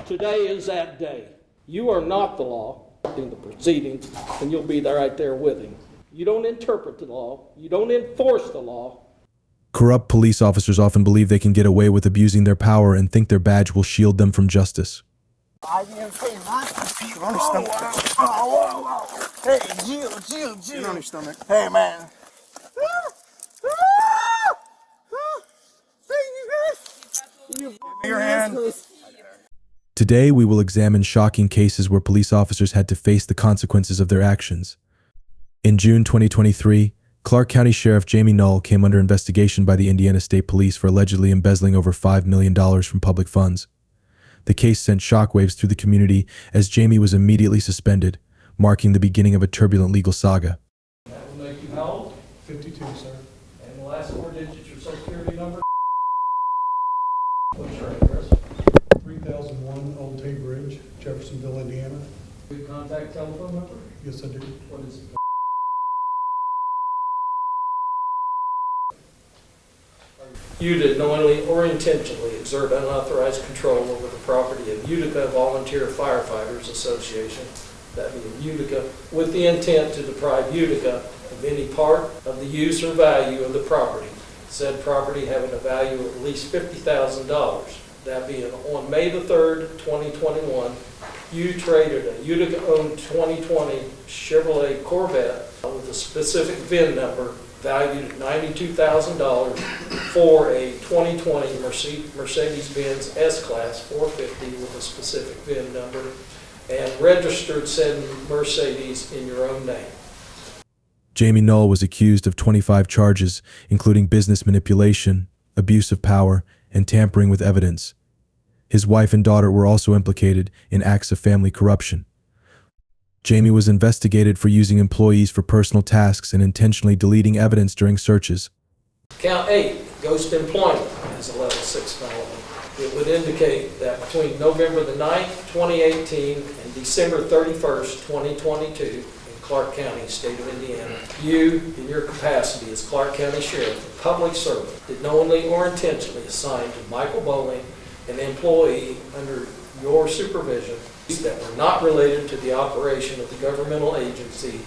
Today is that day. You are not the law in the proceedings, and you'll be there right there with him. You don't interpret the law. You don't enforce the law. Corrupt police officers often believe they can get away with abusing their power and think their badge will shield them from justice. I didn't say nothing. You're on your stomach. Oh. Hey, Jill. You're on your stomach. Hey, man. Give me your hand. Today, we will examine shocking cases where police officers had to face the consequences of their actions. In June 2023, Clark County Sheriff Jamie Null came under investigation by the Indiana State Police for allegedly embezzling over $5 million from public funds. The case sent shockwaves through the community as Jamie was immediately suspended, marking the beginning of a turbulent legal saga. That will make you how old? 52, sir. And the last 4 digits, your social security number? What's your address? 3001 Old Tay Bridge, Jeffersonville, Indiana. Good contact telephone number? Yes, I do. What is it? You did knowingly or intentionally exert unauthorized control over the property of Utica Volunteer Firefighters Association, that being Utica, with the intent to deprive Utica of any part of the use or value of the property, said property having a value of at least $50,000. That being on May the 3rd, 2021, you traded a Utica-owned 2020 Chevrolet Corvette with a specific VIN number valued at $92,000 for a 2020 Mercedes-Benz S-Class 450 with a specific VIN number, and registered said Mercedes in your own name. Jamie Null was accused of 25 charges, including business manipulation, abuse of power, and tampering with evidence. His wife and daughter were also implicated in acts of family corruption. Jamie was investigated for using employees for personal tasks and intentionally deleting evidence during searches. Count 8, ghost employment, is a level 6 felony. It would indicate that between November the 9th, 2018 and December 31st, 2022 in Clark County, state of Indiana, you, in your capacity as Clark County Sheriff, a public servant, did knowingly or intentionally assign to Michael Bowling, an employee under your supervision, that were not related to the operation of the governmental agency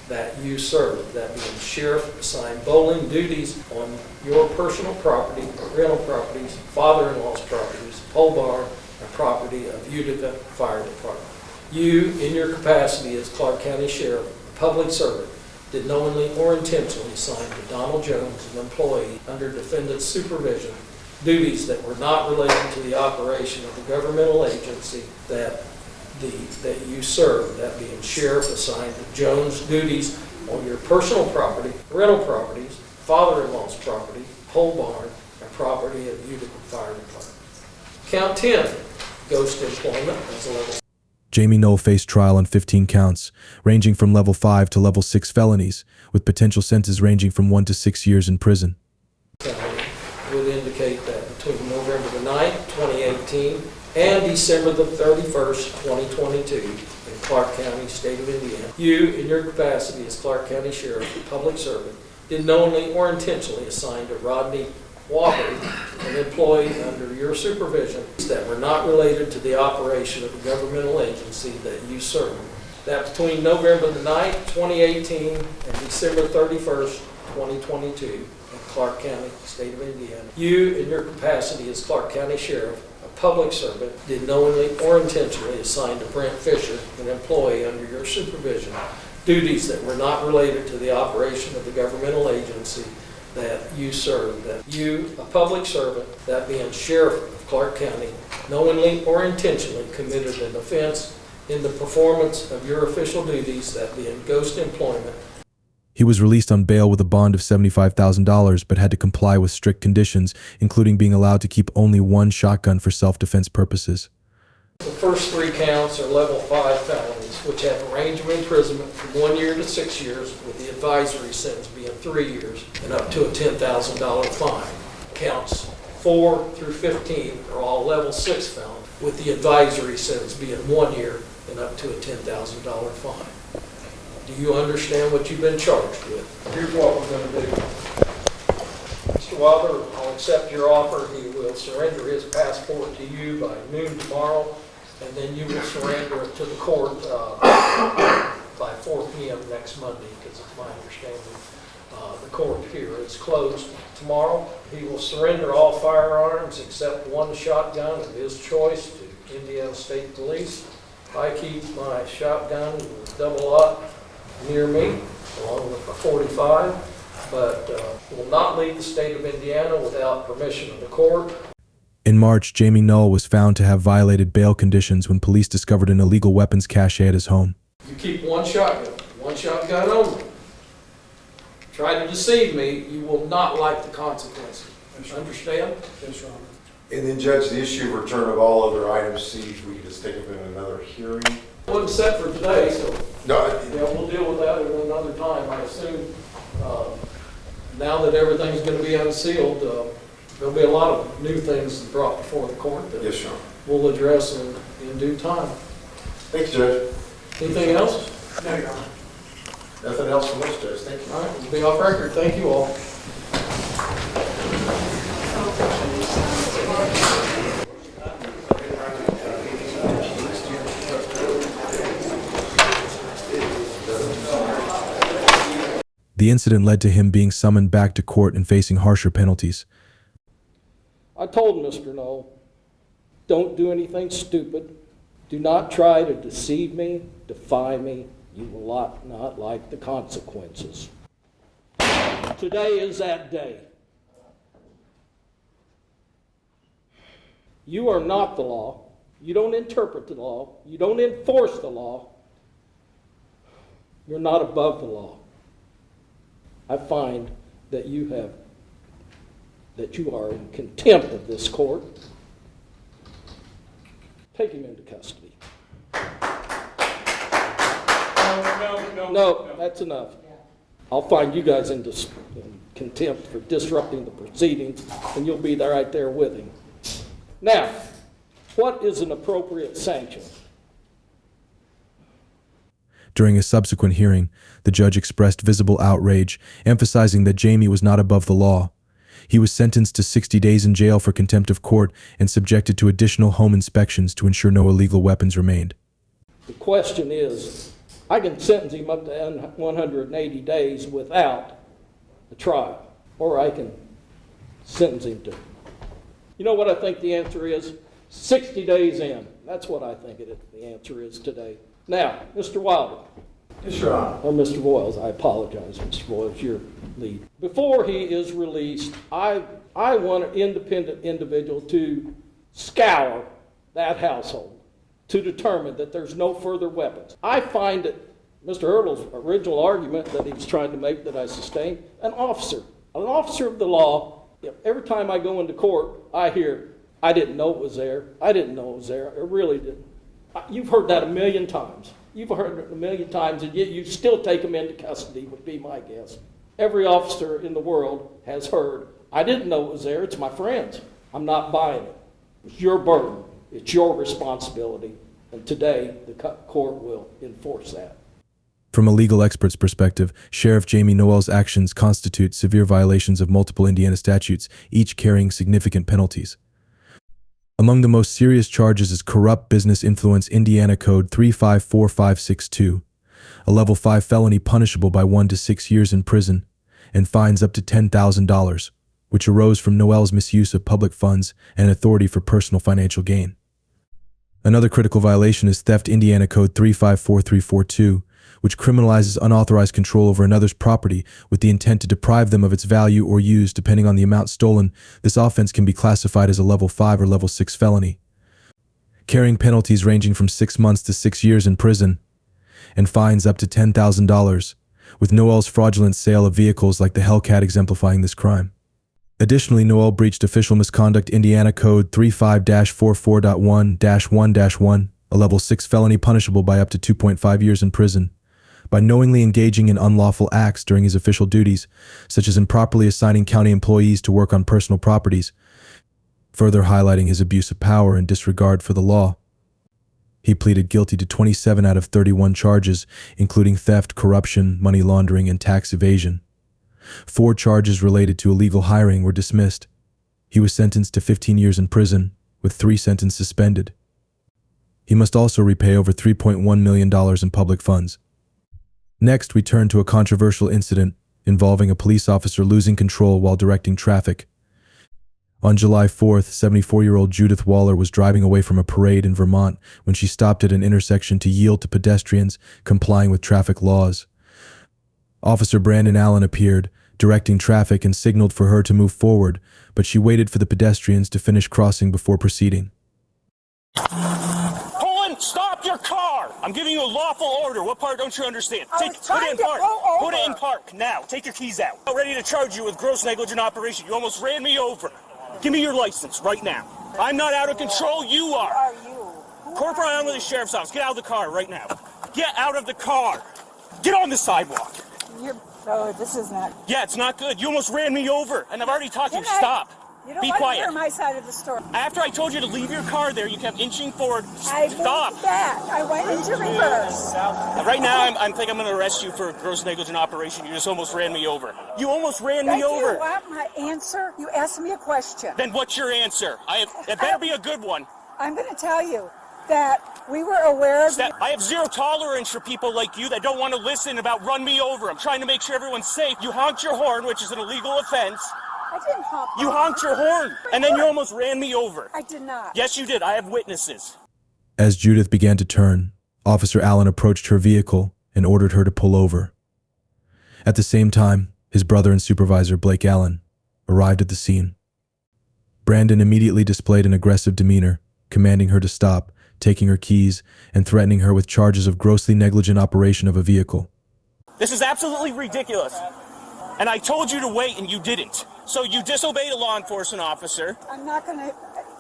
that you serve, that being sheriff, assigned Bowling duties on your personal property, rental properties, father-in-law's properties, pole barn, and property of Utica Fire Department. You, in your capacity as Clark County Sheriff, a public servant, did knowingly or intentionally assign to Donald Jones, an employee under defendant's supervision, duties that were not related to the operation of the governmental agency that you serve, that being sheriff, assigned to Jones duties on your personal property, rental properties, father-in-law's property, pole barn, and property of Utica Fire Department. Count 10, ghost employment, is a level. Jamie Null faced trial on 15 counts, ranging from level 5 to level 6 felonies, with potential sentences ranging from 1 to 6 years in prison. Would indicate that between November the 9th, 2018, and December the 31st, 2022, in Clark County, state of Indiana, you, in your capacity as Clark County Sheriff, a public servant, did knowingly or intentionally assign to Rodney Walker, an employee under your supervision, that were not related to the operation of the governmental agency that you serve. That between November the 9th, 2018, and December 31st, 2022, in Clark County, state of Indiana, you, in your capacity as Clark County Sheriff, public servant, did knowingly or intentionally assign to Brent Fisher, an employee under your supervision, duties that were not related to the operation of the governmental agency that you serve. That you, a public servant, that being sheriff of Clark County, knowingly or intentionally committed an offense in the performance of your official duties, that being ghost employment. He was released on bail with a bond of $75,000, but had to comply with strict conditions, including being allowed to keep only one shotgun for self-defense purposes. The first 3 counts are level 5 felonies, which have a range of imprisonment from 1 year to 6 years, with the advisory sentence being 3 years and up to a $10,000 fine. Counts 4 through 15 are all level 6 felonies, with the advisory sentence being 1 year and up to a $10,000 fine. Do you understand what you've been charged with? Here's what we're going to do. Mr. Wilder, I'll accept your offer. He will surrender his passport to you by noon tomorrow. and then you will surrender it to the court by 4 p.m. next Monday, because it's my understanding the court here is closed tomorrow. He will surrender all firearms except one shotgun of his choice to Indiana State Police. I keep my shotgun with double-aught near me, along with my .45, but will not leave the state of Indiana without permission of the court. In March, Jamie Null was found to have violated bail conditions when police discovered an illegal weapons cache at his home. You keep one shotgun only. Try to deceive me, you will not like the consequences. Understand? Yes, Your Honor. And then, Judge, the issue of return of all other items seized, we can just take up in another hearing. It wasn't set for today, so No, yeah, we'll deal with that at another time. I assume now that everything's going to be unsealed, there'll be a lot of new things brought before the court that yes, Your Honor. we'll address in due time. Thank you, Judge. Anything else? No, Your Honor. Nothing else from us, Judge. Thank you. All right, we'll be off record. Thank you all. The incident led to him being summoned back to court and facing harsher penalties. I told Mr. Knoll, don't do anything stupid. Do not try to deceive me, defy me. You will not like the consequences. Today is that day. You are not the law. You don't interpret the law. You don't enforce the law. You're not above the law. I find that you are in contempt of this court. Take him into custody. No, that's enough. I'll find you guys in contempt for disrupting the proceedings, and you'll be there right there with him. Now, what is an appropriate sanction? During a subsequent hearing, the judge expressed visible outrage, emphasizing that Jamie was not above the law. He was sentenced to 60 days in jail for contempt of court and subjected to additional home inspections to ensure no illegal weapons remained. The question is, I can sentence him up to 180 days without a trial, or I can sentence him to. You know what I think the answer is? 60 days in. That's what I think the answer is today. Now, Mr. Wilder. Yes, Your Honor. Or Mr. Voiles, I apologize, Mr. Voiles, your lead. Before he is released, I want an independent individual to scour that household to determine that there's no further weapons. I find it, Mr. Hurdle's original argument that he was trying to make that I sustained, an officer of the law, every time I go into court, I hear, I didn't know it was there, I didn't know it was there, I really didn't. You've heard that a million times. You've heard it a million times, and yet you still take them into custody, would be my guess. Every officer in the world has heard, I didn't know it was there, it's my friend's. I'm not buying it. It's your burden. It's your responsibility. And today, the court will enforce that. From a legal expert's perspective, Sheriff Jamie Noel's actions constitute severe violations of multiple Indiana statutes, each carrying significant penalties. Among the most serious charges is corrupt business influence, Indiana Code 354562, a level 5 felony punishable by 1 to 6 years in prison, and fines up to $10,000, which arose from Noel's misuse of public funds and authority for personal financial gain. Another critical violation is theft, Indiana Code 354342, which criminalizes unauthorized control over another's property with the intent to deprive them of its value or use depending on the amount stolen. This offense can be classified as a level 5 or level 6 felony, carrying penalties ranging from 6 months to 6 years in prison, and fines up to $10,000, with Noel's fraudulent sale of vehicles like the Hellcat exemplifying this crime. Additionally, Noel breached official misconduct, Indiana Code 35-44.1-1-1, a level 6 felony punishable by up to 2.5 years in prison, by knowingly engaging in unlawful acts during his official duties, such as improperly assigning county employees to work on personal properties, further highlighting his abuse of power and disregard for the law. He pleaded guilty to 27 out of 31 charges, including theft, corruption, money laundering, and tax evasion. 4 charges related to illegal hiring were dismissed. He was sentenced to 15 years in prison, with 3 sentences suspended. He must also repay over $3.1 million in public funds. Next, we turn to a controversial incident involving a police officer losing control while directing traffic. On July 4th, 74-year-old Judith Waller was driving away from a parade in Vermont when she stopped at an intersection to yield to pedestrians, complying with traffic laws. Officer Brandon Allen appeared, directing traffic, and signaled for her to move forward, but she waited for the pedestrians to finish crossing before proceeding. Stop your car! I'm giving you a lawful order. What part don't you understand? Put it in park. Put it in park now. Take your keys out. I'm ready to charge you with gross negligent operation. You almost ran me over. Give me your license right now. I'm not out of control. You are. Are you? Corporal Allen with the sheriff's office. Get out of the car right now. Get out of the car. Get on the sidewalk. Oh, this is not. Yeah, it's not good. You almost ran me over, and I've already talked to you. Stop. You don't Be want quiet. to hear my side of the story. After I told you to leave your car there, you kept inching forward. I Stop. moved back. I went into reverse. Right now, I think I'm going to arrest you for gross negligent operation. You just almost ran me over. You almost ran me over. You want my answer? You asked me a question. Then what's your answer? It better be a good one. I'm going to tell you that we were aware of... I have zero tolerance for people like you that don't want to listen about run me over. I'm trying to make sure everyone's safe. You honked your horn, which is an illegal offense. I didn't honk. You honked your horn, and then you almost ran me over. I did not. Yes, you did. I have witnesses. As Judith began to turn, Officer Allen approached her vehicle and ordered her to pull over. At the same time, his brother and supervisor, Blake Allen, arrived at the scene. Brandon immediately displayed an aggressive demeanor, commanding her to stop, taking her keys, and threatening her with charges of grossly negligent operation of a vehicle. This is absolutely ridiculous. And I told you to wait, and you didn't. So you disobeyed a law enforcement officer. I'm not going to...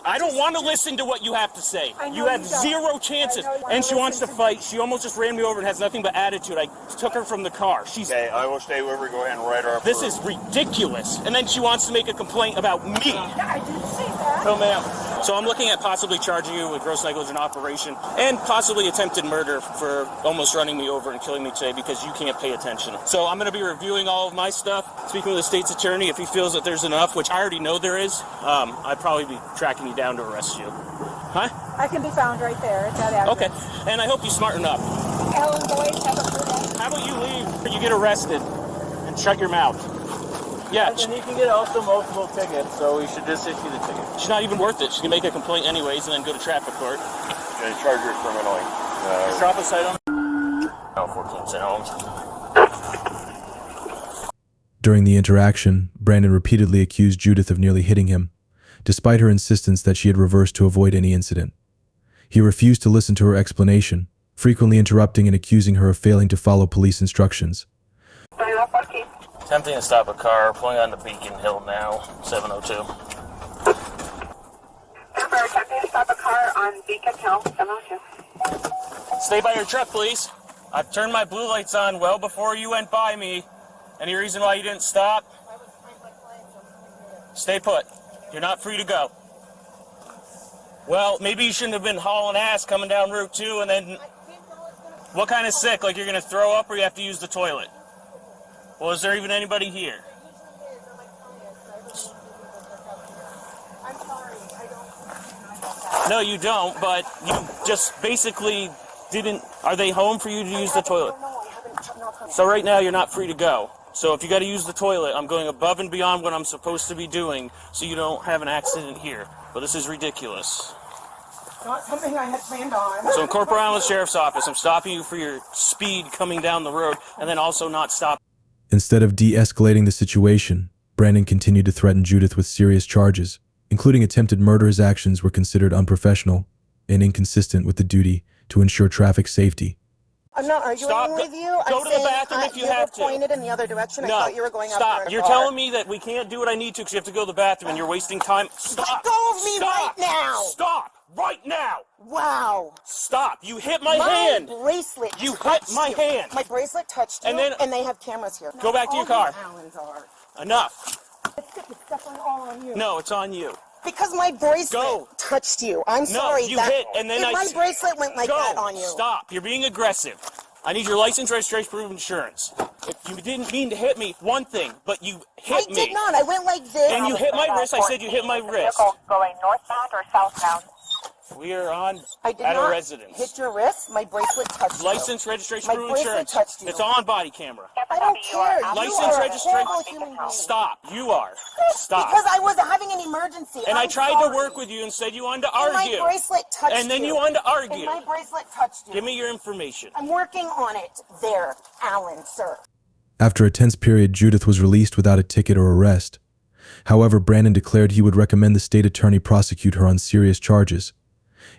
I don't want to listen to what you have to say. I know You have you don't. zero chances. I know you And she wanna wants to listen to fight. She almost just ran me over and has nothing but attitude. I took her from the car. Okay, I will stay with her. Go ahead and write her up. This is ridiculous. And then she wants to make a complaint about me. I didn't say that. No, ma'am. So I'm looking at possibly charging you with gross negligent operation and possibly attempted murder for almost running me over and killing me today because you can't pay attention. So I'm going to be reviewing all of my stuff, speaking with the state's attorney. If he feels that there's enough, which I already know there is, I'd probably be tracking you down to arrest you. Huh? I can be found right there at that address. Okay. And I hope you smarten up. Ellen Boyd, have a good day. How about you leave or you get arrested and shut your mouth? Yeah. And he can get also multiple tickets, so we should just issue the ticket. She's not even worth it. She can make a complaint anyways and then go to traffic court. Gonna charge her criminally. Drop a cite on no, 14 cent homes. During the interaction, Brandon repeatedly accused Judith of nearly hitting him, despite her insistence that she had reversed to avoid any incident. He refused to listen to her explanation, frequently interrupting and accusing her of failing to follow police instructions. Attempting to stop a car, pulling on the Beacon Hill now, 702. Attempting to stop a car on Beacon Hill, 702. Stay by your truck, please. I've turned my blue lights on well before you went by me. Any reason why you didn't stop? Stay put. You're not free to go. Well, maybe you shouldn't have been hauling ass coming down Route 2 and then... What kind of sick? Like you're going to throw up or you have to use the toilet? Well, is there even anybody here? I'm sorry, I don't... No, you don't, but you just basically didn't... Are they home for you to use the toilet? So right now, you're not free to go. So if you got to use the toilet, I'm going above and beyond what I'm supposed to be doing so you don't have an accident here. But this is ridiculous. Not something I had planned on. So in Corporal Allen Sheriff's Office, I'm stopping you for your speed coming down the road and then also not stopping. Instead of de-escalating the situation, Brandon continued to threaten Judith with serious charges, including attempted murder. His actions were considered unprofessional and inconsistent with the duty to ensure traffic safety. I'm not arguing with you. Go to the bathroom if you have to. Pointed in the other direction. No, I thought you were going out stop. there in a You're car. telling me that we can't do what I need to because you have to go to the bathroom and you're wasting time. Stop. Let go of me Stop. right now. Stop right now. Wow. Stop. You hit my hand. Bracelet You touched hit my you. hand. My bracelet touched you, And then- they have cameras here. Go back to your car. Allens are. Enough. It's definitely all on you. No, it's on you. Because my bracelet Go. touched you. I'm No, sorry. you that, hit and then if my bracelet went like Go. that on you. Stop. You're being aggressive. I need your license, registration, proof of insurance. If you didn't mean to hit me, one thing, but you hit me. I did not. I went like this. And you hit my wrist. I said you hit my wrist. Going northbound or southbound? We are on I did at not a residence. hit your wrist. My bracelet touched you. License, registration, My proof, bracelet insurance. touched you. It's on body camera. I don't care. License, you are a registration. horrible human being. Stop. You are. Stop. Because I was having an emergency. And I I'm tried sorry. to work with you and said you wanted to And argue. my bracelet touched you. And then you wanted to argue. And my bracelet touched you. Give me your information. I'm working on it. There, Alan, sir. After a tense period, Judith was released without a ticket or arrest. However, Brandon declared he would recommend the state attorney prosecute her on serious charges.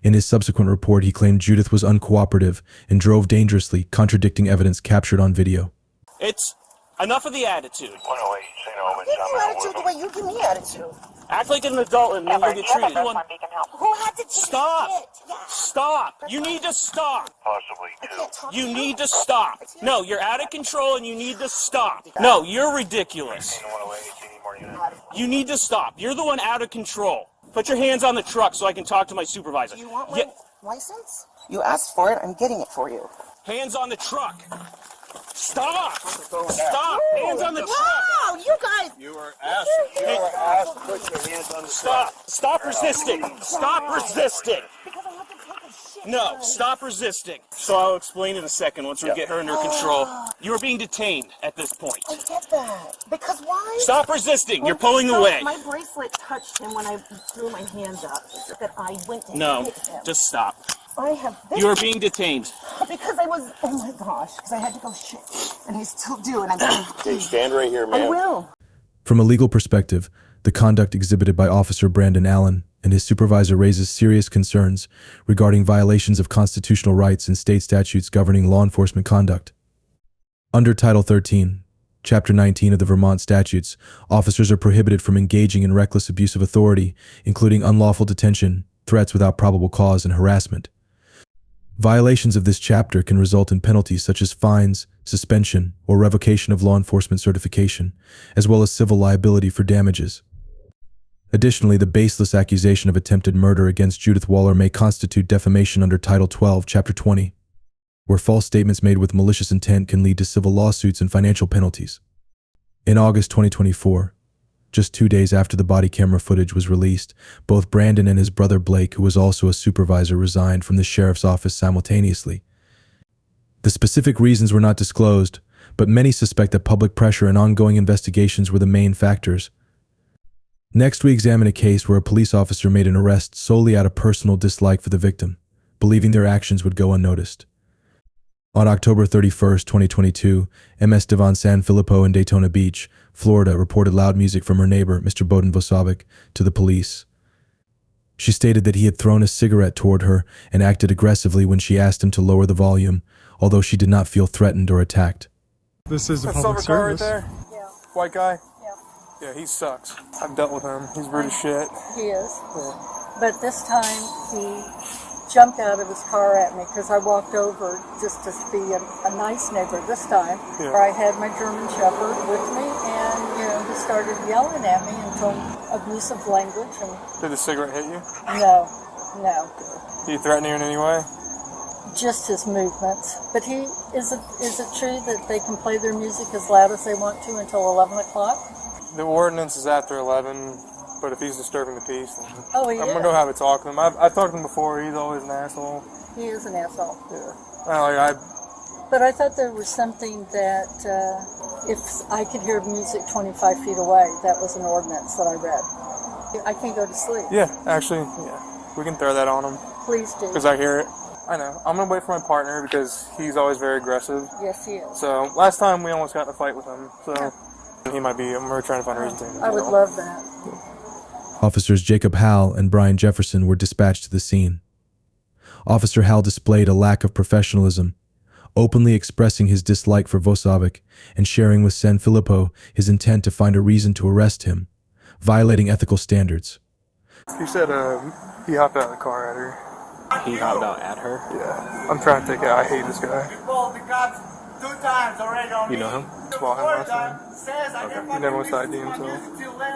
In his subsequent report, he claimed Judith was uncooperative and drove dangerously, contradicting evidence captured on video. It's enough of the attitude. 108, St. Albans. Give you attitude the way you give me attitude. Act like an adult and then you'll get treated. Who had to take Stop! shit? Yeah. Stop! You need to stop! Possibly I two. can't talk You to need to stop. No, you're out of control and you need to stop. No, you're ridiculous. 108, need more units. You need to stop. You're the one out of control. Put your hands on the truck so I can talk to my supervisor. Do you want my Yeah, license? You asked for it. I'm getting it for you. hands on the truck. Stop! Stop! Hands on the truck! Wow, you guys. You were asked to put your hands on the Stop! Stop resisting! Stop resisting! Because I have to take a shit. No, stop resisting. So I'll explain in a second once we get her under control. You are being detained at this point. I get that. Because why? Stop resisting. You're pulling away. My bracelet touched him when I threw my hands up. That I went to No, hit him. just stop. I have this. You are being detained. Because I was, oh my gosh, because I had to go shit. And I still do, and I'm Okay, stand right here, I man. will. From a legal perspective, the conduct exhibited by Officer Brandon Allen and his supervisor raises serious concerns regarding violations of constitutional rights and state statutes governing law enforcement conduct. Under Title 13, Chapter 19 of the Vermont statutes, officers are prohibited from engaging in reckless abuse of authority, including unlawful detention, threats without probable cause, and harassment. Violations of this chapter can result in penalties such as fines, suspension, or revocation of law enforcement certification, as well as civil liability for damages. Additionally, the baseless accusation of attempted murder against Judith Waller may constitute defamation under Title 12, Chapter 20, where false statements made with malicious intent can lead to civil lawsuits and financial penalties. In August 2024, just 2 days after the body camera footage was released, both Brandon and his brother Blake, who was also a supervisor, resigned from the sheriff's office simultaneously. The specific reasons were not disclosed, but many suspect that public pressure and ongoing investigations were the main factors. Next, we examine a case where a police officer made an arrest solely out of personal dislike for the victim, believing their actions would go unnoticed. On October 31, 2022, MS Devon San Filippo in Daytona Beach, Florida, reported loud music from her neighbor, Mr. Bowden Vosovic, to the police. She stated that he had thrown a cigarette toward her and acted aggressively when she asked him to lower the volume, although she did not feel threatened or attacked. This is a That public silver car right service. there? Yeah. White guy? Yeah. Yeah, he sucks. I've dealt with him. He's rude as shit. He is. But this time he jumped out of his car at me because I walked over just to be a nice neighbor this time. Yeah. I had my German Shepherd with me and, he started yelling at me and told abusive language and Did the cigarette hit you? no. Did he threaten you in any way? Just his movements. But is it true that they can play their music as loud as they want to until 11 o'clock? The ordinance is after 11, but if he's disturbing the peace, then Oh, he I'm is. going to go have a talk with him. I've talked to him before. He's always an asshole. He is an asshole. Yeah. But I thought there was something that if I could hear music 25 feet away, that was an ordinance that I read. I can't go to sleep. Yeah, actually, yeah. We can throw that on him. Please do. Because I hear it. I know. I'm going to wait for my partner because he's always very aggressive. Yes, he is. So, last time we almost got in a fight with him. So, he might be, we're trying to find a reason to. I would love that. Officers Jacob Howell and Brian Jefferson were dispatched to the scene. Officer Howell displayed a lack of professionalism, openly expressing his dislike for Vosovic and sharing with San Filippo his intent to find a reason to arrest him, violating ethical standards. He said he hopped out of the car at her. He hopped out at her? Yeah. I'm trying to take it. I hate this guy. You know him? Well, him last time. Okay. He never wants to ID himself.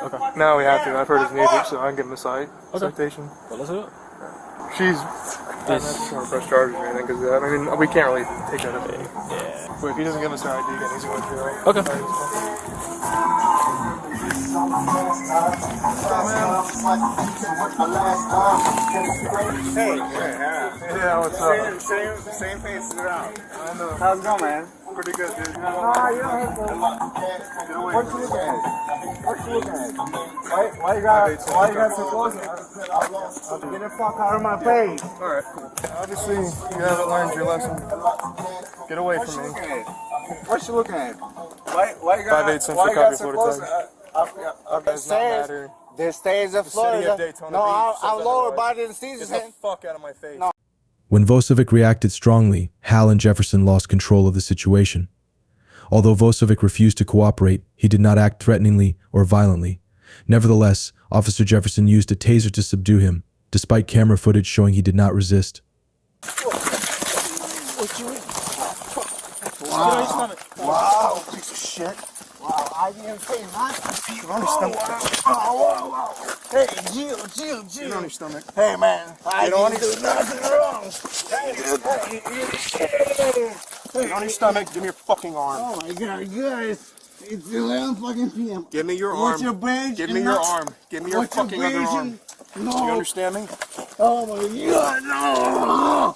Okay. Now we have to. I've heard his music, so I can give him a citation. Well, let's do it. She's... I'm not sure to press charges or anything, because I mean, we can't really take that up. Yeah. But if he doesn't give us our ID, then he's going to jail. Okay. Yeah, what's up? Same face around. I know. How's it going, man? Pretty good, dude. You don't have to. What you looking at? What you looking at? Why you got so close? Get the fuck out of my face. Alright, cool. Obviously, you haven't learned your lesson. Get away from me. What you looking at? Why you got 5/8 for copy so Florida close? tag. Does not matter. The states of The city of Florida. Daytona No, Beach I'm says lower otherwise. body than Get Caesar's. the fuck out of my face. No. When Vosovic reacted strongly, Hal and Jefferson lost control of the situation. Although Vosovic refused to cooperate, he did not act threateningly or violently. Nevertheless, Officer Jefferson used a taser to subdue him, despite camera footage showing he did not resist. Wow, piece of shit. Wow, I didn't say nothing. Get on your stomach. Wow. Hey, Jill. Get on your stomach. Hey, man, I Get on didn't do nothing wrong. Get on your stomach. Give me your fucking arm. Oh my god, guys. It's 11 fucking p.m. Give me your arm. What's your badge? Give me your arm. Give me your What's your fucking other badge? arm. No. You understand me? Oh my god, no.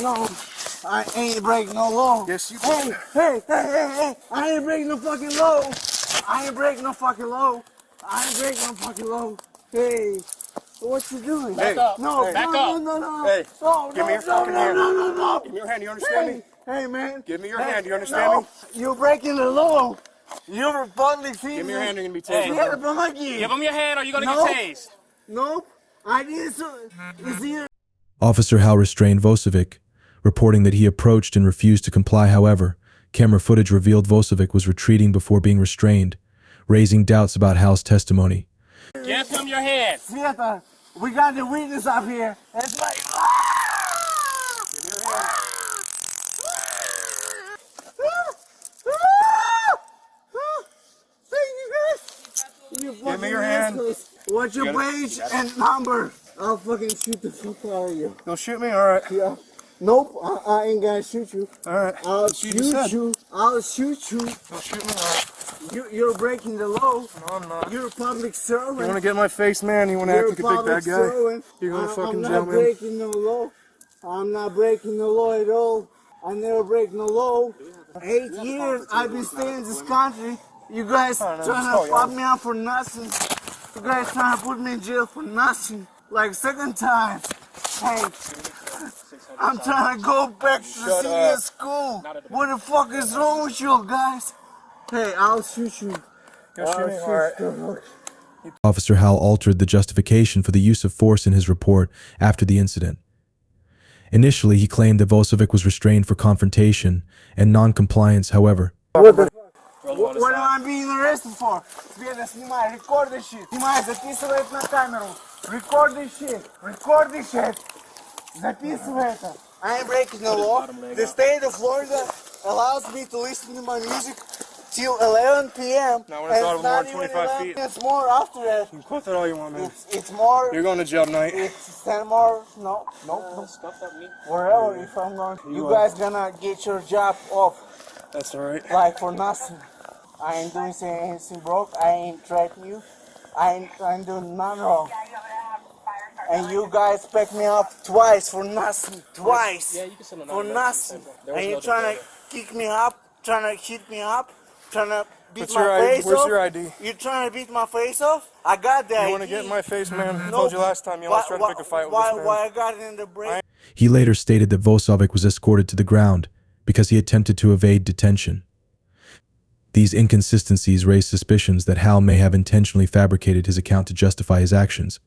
No. I ain't breaking no law. Yes, you Hey, hey. I ain't breaking no fucking law. I ain't breaking no fucking law. Hey, what you doing? Hey, No, hey, no. Hey, No, give me your no, fucking hand. No. Give me your hand. You understand me? Hey, man. Give me your hand. You understand me? You're breaking the law. You're public citizen. Give me your hand. You're gonna be tasered. Yeah, but my kid. Give him your hand or you're gonna No. get tased. No, I didn't. It's here. Officer Hal restrained Vosovic, reporting that he approached and refused to comply. However, camera footage revealed Vosovic was retreating before being restrained, raising doubts about Hal's testimony. Give him your hand. Sveta, we got the witness up here. It's like. Give me your hand. What's your page and number? I'll fucking shoot the fuck out of you. Don't shoot me. All right. Yeah. Nope, I ain't gonna shoot you. All right. I'll That's what shoot said. you. I'll shoot you. Don't shoot me. All right. You're breaking the law. No, I'm not. You're a public servant. You want to get in my face, man? You want to You're act a like a big public bad guy? servant. You're going to fucking I'm jail, not man. breaking no law. I'm not breaking the law at all. I never break no law. 8 years I've been staying in this country. You guys trying to fuck me up for nothing. You guys trying to put me in jail for nothing. Like second time. Hey, I'm trying to go back to the senior school. What the fuck is wrong with you guys? Hey, I'll shoot you. Officer Hal altered the justification for the use of force in his report after the incident. Initially, he claimed that Vosovic was restrained for confrontation and non-compliance. However, What am I being arrested for? Света, снимай, record this shit. Снимай, записывай это на камеру. Record this shit. Записывай это. I ain't breaking the law. The state of Florida allows me to listen to my music till 11 p.m. Now, when it's and out of it's more not than even 25 11. feet. It's more after that. You can quote that all you want, man. It's more. You're going to jail tonight. It's 10 more. No. Wherever if I'm going. You guys gonna get your job off. That's all right. Like for nothing. I ain't doing anything broke. I ain't threatening you. I ain't doing nothing wrong. And you guys picked me up twice for nothing. Twice. Yeah, you can send a For 9/11 nothing. There was And no you're trying to defender. kick me up, trying to hit me up, trying to beat What's my your ID? face Where's off. your ID? You're trying to beat my face off? I got that. You want to get in my face, man? I told you last time you always try to pick a fight with this man. Why I got it in the break? he later stated that Vosovic was escorted to the ground because he attempted to evade detention. These inconsistencies raised suspicions that Hal may have intentionally fabricated his account to justify his actions.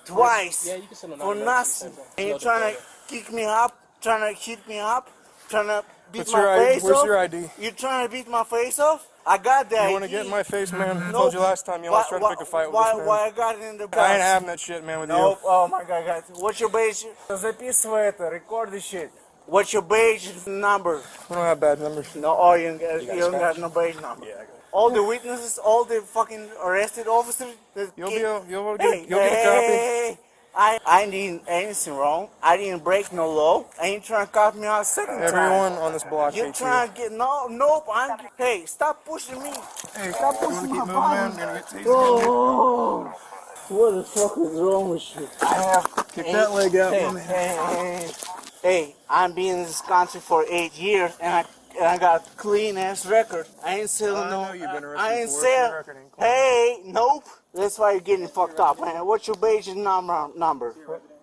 Twice. Yeah, you can send a For 9/11 nothing. And you're trying to kick me up, trying to hit me up, trying to beat What's my your ID? face Where's off. your ID? You're trying to beat my face off? I got that. You want to get in my face, man? I told you last time you always try to pick a fight with this man. Why I got it in the I ain't having that shit, man, with you. No, oh my god, guys. What's your badge? Записывай это, record this shit. What's your badge number? We don't have bad numbers. No, oh, you don't got no badge number. Yeah, I got it. All the witnesses, all the fucking arrested officers. You'll get a copy. I didn't anything wrong. I didn't break no law. I ain't trying to cut me out a second time. Everyone on this block You're hates trying to get nope. Hey, stop pushing me. Hey, Stop you pushing wanna my keep moving, man? body. Gonna get tased again. Oh, what the fuck is wrong with you? Kick that leg out, Hey, my man. hey, I've been in this country for 8 years, and I got a clean ass record. I ain't selling no. I know you've been arrested I ain't for selling. your record ain't clean. Hey, nope. That's why you're getting fucked up, man. What's your beige number?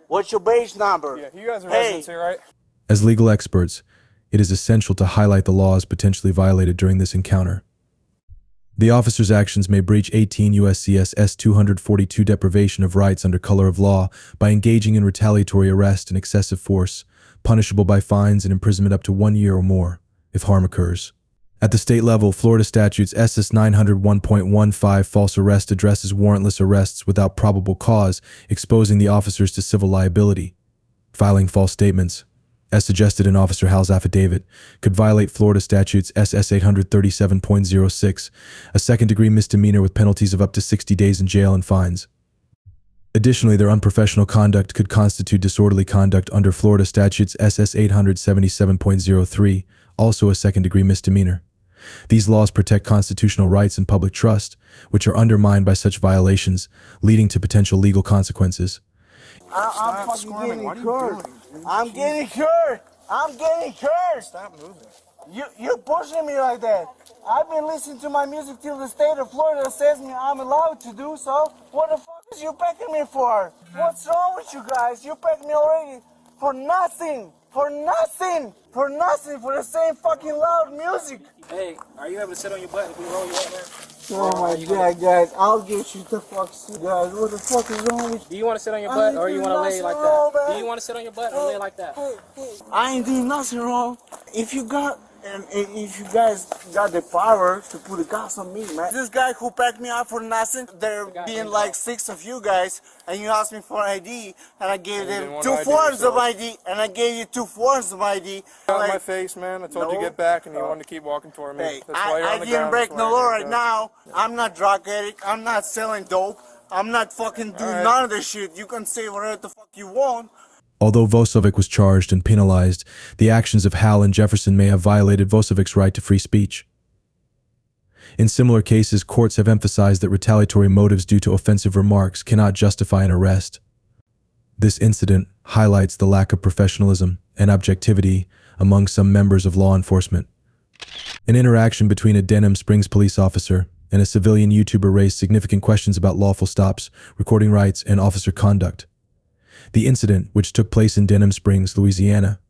What's your beige number? Yeah, you guys are residents here, right? As legal experts, it is essential to highlight the laws potentially violated during this encounter. The officer's actions may breach 18 U.S.C. S. 242 deprivation of rights under color of law by engaging in retaliatory arrest and excessive force, punishable by fines and imprisonment up to 1 year or more, if harm occurs. At the state level, Florida statutes SS 901.15 false arrest addresses warrantless arrests without probable cause, exposing the officers to civil liability. Filing false statements, as suggested in Officer Hal's affidavit, could violate Florida statutes SS 837.06, a second-degree misdemeanor with penalties of up to 60 days in jail and fines. Additionally, their unprofessional conduct could constitute disorderly conduct under Florida statutes SS 877.03, also a second-degree misdemeanor. These laws protect constitutional rights and public trust, which are undermined by such violations, leading to potential legal consequences. I'm fucking getting hurt. I'm getting hurt. I'm getting hurt. Stop moving. You're pushing me like that. I've been listening to my music till the state of Florida says me I'm allowed to do so. What the fuck is you packing me for? What's wrong with you guys? You packed me already for nothing. For nothing. For nothing. For the same fucking loud music. Hey, are you able to sit on your butt if we roll you up there? Oh my god, guys. I'll get you the fuck sick, guys. What the fuck is wrong with you? Do you want to sit on your butt or you want to lay like that? Do you want to sit on your butt or lay like that? I ain't doing nothing wrong. If you guys got the power to put a gas on me, man. This guy who packed me up for nothing, there being like 6 of you guys, and you asked me for ID, and I gave them 2 forms of ID, and I gave you 2 forms of ID. Out of my face, man. I told you to get back, and you wanted to keep walking toward me. Hey, That's why you're on I the didn't ground. break That's no why law you're right now. I'm not drug addict. I'm not selling dope. I'm not fucking doing none of this shit. You can say whatever the fuck you want. Although Vosovic was charged and penalized, the actions of Hal and Jefferson may have violated Vocovic's right to free speech. In similar cases, courts have emphasized that retaliatory motives due to offensive remarks cannot justify an arrest. This incident highlights the lack of professionalism and objectivity among some members of law enforcement. An interaction between a Denham Springs police officer and a civilian YouTuber raised significant questions about lawful stops, recording rights, and officer conduct. The incident, which took place in Denham Springs, Louisiana,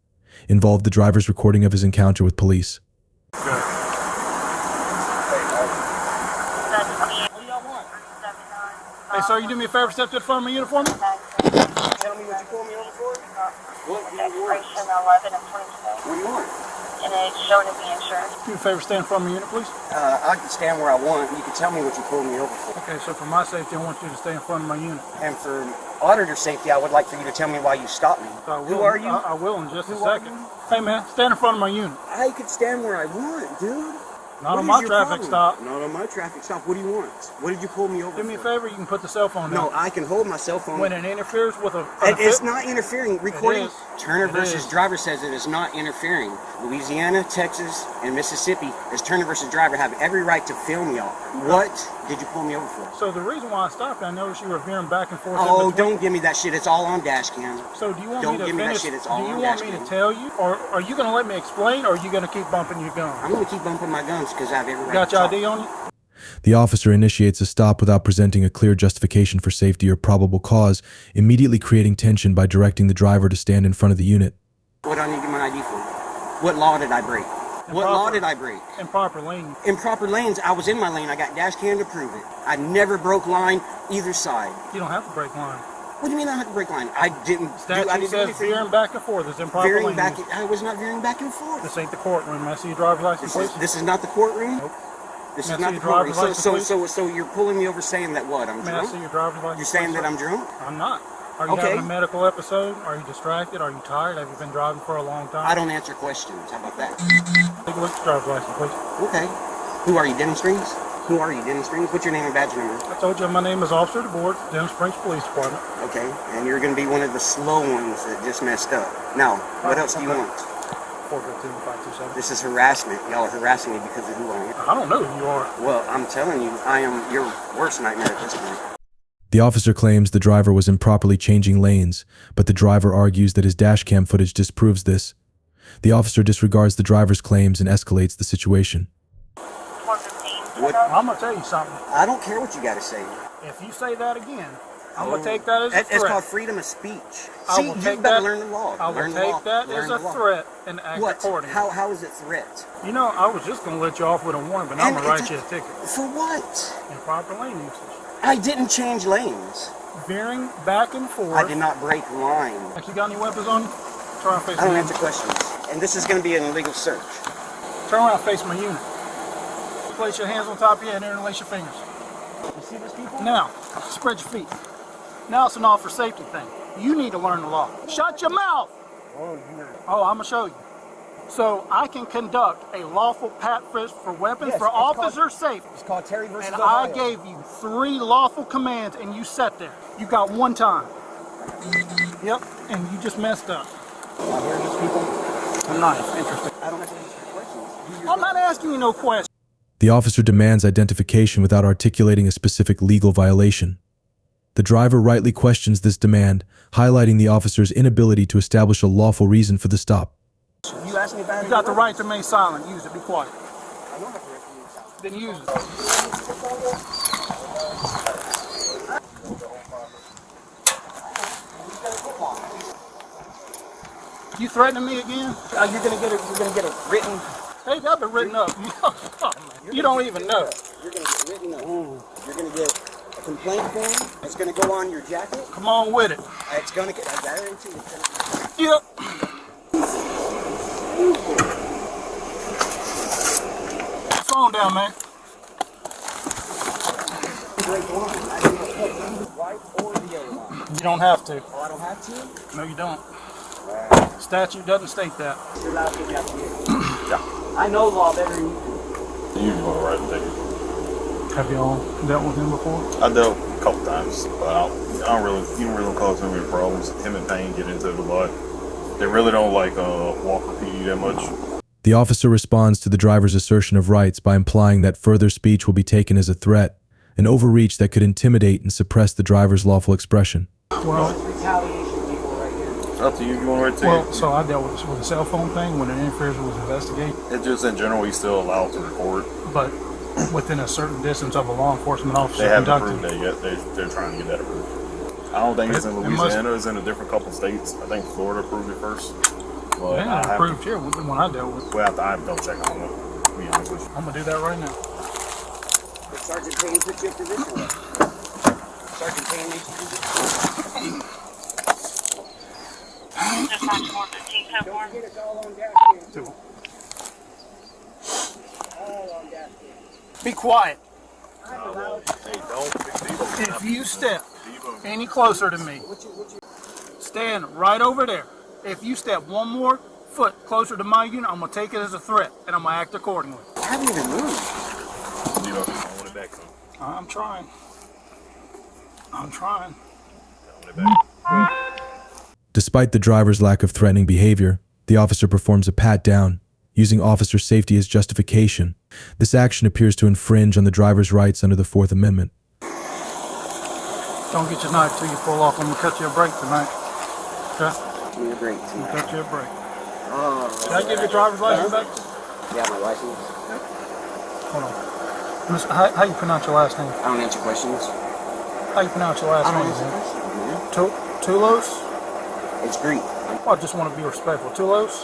involved the driver's recording of his encounter with police. What do y'all want? Hey, sir, you do me a favor, step to the front of my uniform? Tell me what you pulled me over for? What do you want? Expiration 11 and 22. What do you want? And it's showing to be insurance. Do me a favor, stand in front of my unit, please. I can stand where I want. You can tell me what you pulled me over for. Okay, so for my safety, I want you to stay in front of my unit. And for auditor safety, I would like for you to tell me why you stopped me. Who are you? I will in just a second. Hey, man, stand in front of my unit. I could stand where I want, dude. Not on my traffic stop. Not on my traffic stop. What do you want? What did you pull me over Do me a for? favor, you can put the cell phone down. No, I can hold my cell phone. When it interferes with a... It's not interfering. Recording. It is. Turner It versus is. Driver says it is not interfering. Louisiana, Texas, and Mississippi, as Turner versus Driver, have every right to film y'all. What did you pull me over for? So the reason why I stopped, I noticed you were veering back and forth. Oh, don't give me that shit. It's all on dash cam. So do you want Don't me to give me that finish? shit. It's all Do you on want dash me to cam. tell you, or are you going to let me explain, or are you going to keep bumping your gun? I'm going to keep bumping my guns because I have every right Got to your talk. ID on you? The officer initiates a stop without presenting a clear justification for safety or probable cause, immediately creating tension by directing the driver to stand in front of the unit. What do I need to get my ID for? What law did I break? What law did I break? Improper lane. Improper lanes, I was in my lane. I got dash cam to prove it. I never broke line either side. You don't have to break line. What do you mean I have to break line? I didn't Statute do says anything. veering back and forth is improper Veering lane back, use. I was not veering back and forth. This ain't the courtroom. May I see your driver's license, please? This is not the courtroom? Nope. This May I is see not your the courtroom. driver's license, So you're pulling me over saying that what? I'm May I drunk? see your driver's license? You're saying please, that sir? I'm drunk? I'm not. Are you Okay. having a medical episode? Are you distracted? Are you tired? Have you been driving for a long time? I don't answer questions. How about that? Take a look at your driver's license, please. Okay. Who are you, Denham Springs? Who are you, Denham Springs? What's your name and badge number? I told you my name is Officer DeBoard, Denham Springs Police Department. Okay, and you're going to be one of the slow ones that just messed up. Now, what else do you want? 415-527. This is harassment. Y'all are harassing me because of who I am. I don't know who you are. Well, I'm telling you, I am your worst nightmare at this point. The officer claims the driver was improperly changing lanes, but the driver argues that his dashcam footage disproves this. The officer disregards the driver's claims and escalates the situation. What? I'm going to tell you something. I don't care what you got to say. If you say that again, I'm going to take that as a threat. It's called freedom of speech. I See, will you take better that, learn the law. I will take that as a threat and act accordingly. How is it threat? You know, I was just going to let you off with a warning, but now I'm going to write you a ticket. For what? Improper lane usage. I didn't change lanes. Veering back and forth. I did not break line. Like you got any weapons on you? Turn around, face I don't my answer questions. And this is going to be an illegal search. Turn around, face my unit. Place your hands on top of your head and interlace your fingers. You see this, people? Now, spread your feet. Now it's an officer safety thing. You need to learn the law. Shut your mouth! Oh, I'm going to show you. So I can conduct a lawful pat frisk for weapons for officer safety. It's called Terry versus And Ohio. I gave you 3 lawful commands and you sat there. You got 1 time. Yep, and you just messed up. I hear these people. Nice, interesting. I don't have to answer questions. I'm not asking you no questions. The officer demands identification without articulating a specific legal violation. The driver rightly questions this demand, highlighting the officer's inability to establish a lawful reason for the stop. You asked me about it. You got the right to remain silent. Use it. Be quiet. I don't have the right to remain silent. Then use it. You threatening me again? You're gonna get a written. Hey, that's been written up. You don't even know. You're gonna get written up. You're gonna get a complaint form. It's gonna go on your jacket. Come on with it. It's gonna get. I guarantee it's gonna. Yep. Phone down, man. You don't have to. Oh, I don't have to? No, you don't. Statute doesn't state that. You're allowed to get out here. I know law better than you do. You usually want to write a ticket. Have y'all dealt with him before? I dealt a couple times, but I don't really, you don't really cause him any problems. Him and Payne get into it a lot. They really don't like Walker PD that much. The officer responds to the driver's assertion of rights by implying that further speech will be taken as a threat, an overreach that could intimidate and suppress the driver's lawful expression. Well, Up to you. You want to write a ticket? well, so I dealt with a cell phone thing when it interferes with investigation, It's just in general, he's still allowed to record. but within a certain distance of a law enforcement officer They haven't conducting. approved that yet. They're trying to get that approved. I don't think it's in It must- Louisiana. It's in a different couple states. I think Florida approved it first. But Yeah, I have approved here when I dealt with. Well, I have to double check on it, to be honest with you. I'm gonna do that right now. The Sergeant Payne put you in position. Sergeant Payne makes you do this. Don't get it all on gas cans. All on gas cans. Be quiet. Hey, don't. If you step any closer to me, stand right over there. If you step one more foot closer to my unit, I'm gonna take it as a threat and I'm gonna act accordingly. I haven't even moved. You know, I want it back soon. I'm trying. I'm trying. I want it back. Despite the driver's lack of threatening behavior, the officer performs a pat-down, using officer safety as justification. This action appears to infringe on the driver's rights under the Fourth Amendment. Don't get your knife till you pull off. I'm gonna cut you a break tonight. Okay? Give me a break. I'm gonna cut you a break. Oh. Can I give your driver's license back? Yeah, my license. Hold on. Mister, how you pronounce your last name? I don't answer questions. How you pronounce your last I don't name? answer questions, man. Tulos? It's Greek. I just want to be respectful. Tulos?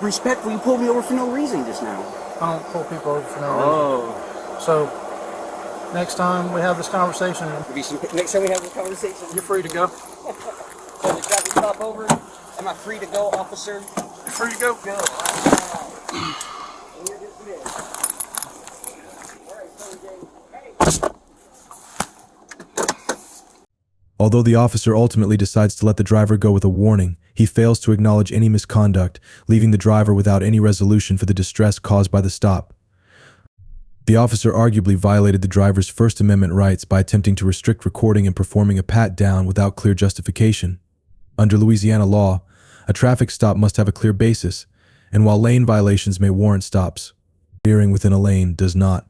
Respectful, you pulled me over for no reason just now. I don't pull people over for no Oh. reason. So, next time we have this conversation, Next time we have this conversation, you're free to go. so the traffic stop over. Am I free to go, officer? You're free to go. Go. Although the officer ultimately decides to let the driver go with a warning, he fails to acknowledge any misconduct, leaving the driver without any resolution for the distress caused by the stop. The officer arguably violated the driver's First Amendment rights by attempting to restrict recording and performing a pat-down without clear justification. Under Louisiana law, a traffic stop must have a clear basis, and while lane violations may warrant stops, veering within a lane does not.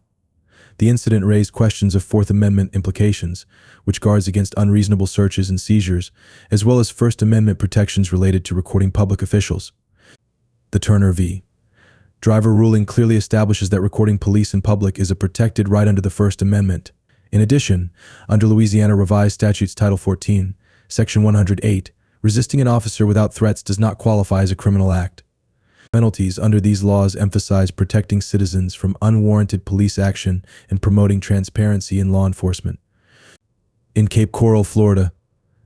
The incident raised questions of Fourth Amendment implications, which guards against unreasonable searches and seizures, as well as First Amendment protections related to recording public officials. The Turner v. Driver ruling clearly establishes that recording police in public is a protected right under the First Amendment. In addition, under Louisiana Revised Statutes Title 14, Section 108, resisting an officer without threats does not qualify as a criminal act. Penalties under these laws emphasize protecting citizens from unwarranted police action and promoting transparency in law enforcement. In Cape Coral, Florida,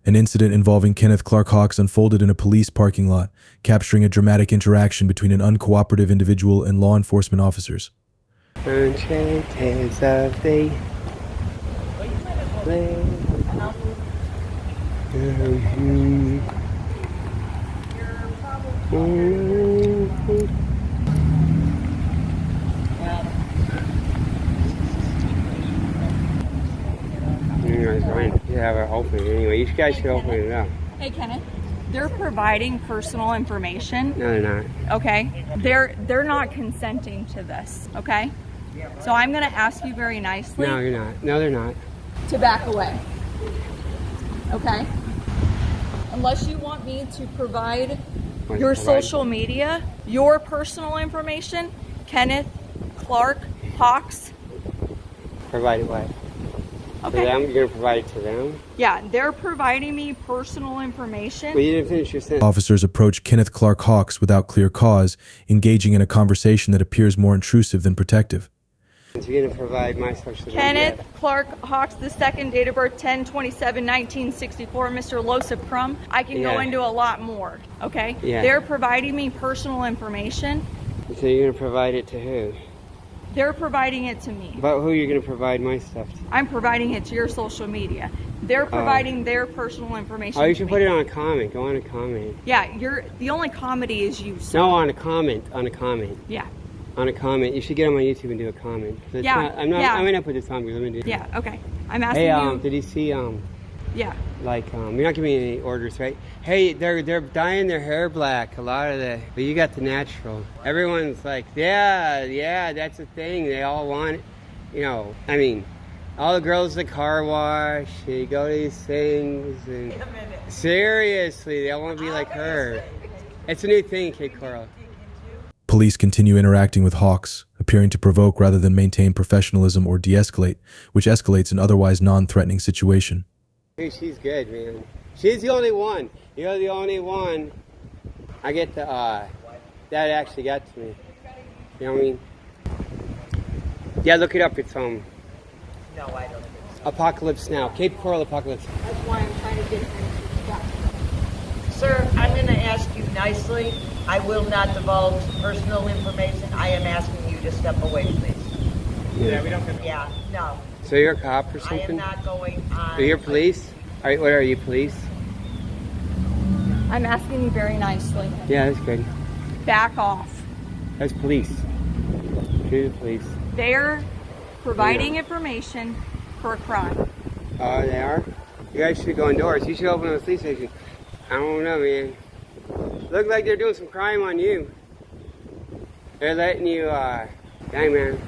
an incident involving Kenneth Clark Hawks unfolded in a police parking lot, capturing a dramatic interaction between an uncooperative individual and law enforcement officers. Yeah, we're open anyway. You guys should open it up. Hey, Kenneth. They're providing personal information. No, they're not. Okay. They're not consenting to this. Okay. So I'm going to ask you very nicely. No, you're not. No, they're not. To back away. Okay. Unless you want me to provide your social media, your personal information, Kenneth Clark Hawks. Provide what? Okay. For them? You're going to provide it to them? Yeah, they're providing me personal information. Well, you didn't finish your sentence. Officers approach Kenneth Clark Hawks without clear cause, engaging in a conversation that appears more intrusive than protective. So you're going to provide my social media. Kenneth Clark Hawks, the second, date of birth 10/27/1964, Mr. Losip Crum. I can go into a lot more, okay? Yeah. They're providing me personal information. So you're going to provide it to who? They're providing it to me. But who are you going to provide my stuff to? I'm providing it to your social media. They're providing their personal information. Oh, you should put it on a comment. Go on a comment. Yeah, the only comedy is you. Sir. No, on a comment. On a comment. Yeah. On a comment. You should get on my YouTube and do a comment. Yeah. I'm going to put this on because I'm going to do it. Yeah, okay. I'm asking you. Hey, did you see, yeah. Like, you're not giving me any orders, right? Hey, they're dyeing their hair black, a lot of but you got the natural. Everyone's like, yeah, that's a thing. They all want it. You know, I mean, all the girls at the car wash, they go to these things. And wait a minute. Seriously, they all want to be like her. It's a new thing, Cape Coral. Police continue interacting with Hawks, appearing to provoke rather than maintain professionalism or de-escalate, which escalates an otherwise non-threatening situation. Hey, she's good, man. She's the only one. You're the only one. I get the, that actually got to me. You know what I mean? Yeah, look it up. It's, No, I don't. Apocalypse Now. Cape Coral Apocalypse. That's why I'm trying to get it. Sir, I'm going to ask you nicely. I will not divulge personal information. I am asking you to step away, please. Yeah, we don't. Yeah, no. So you're a cop or something? I am not going on. So you're police? All right, what are you, police? I'm asking you very nicely. Yeah, that's good. Back off. That's police. You're the police. They're providing information for a crime. Oh, they are? You guys should go indoors. You should open a police station. I don't know, man. Look like they're doing some crime on you. They're letting you, dang, man.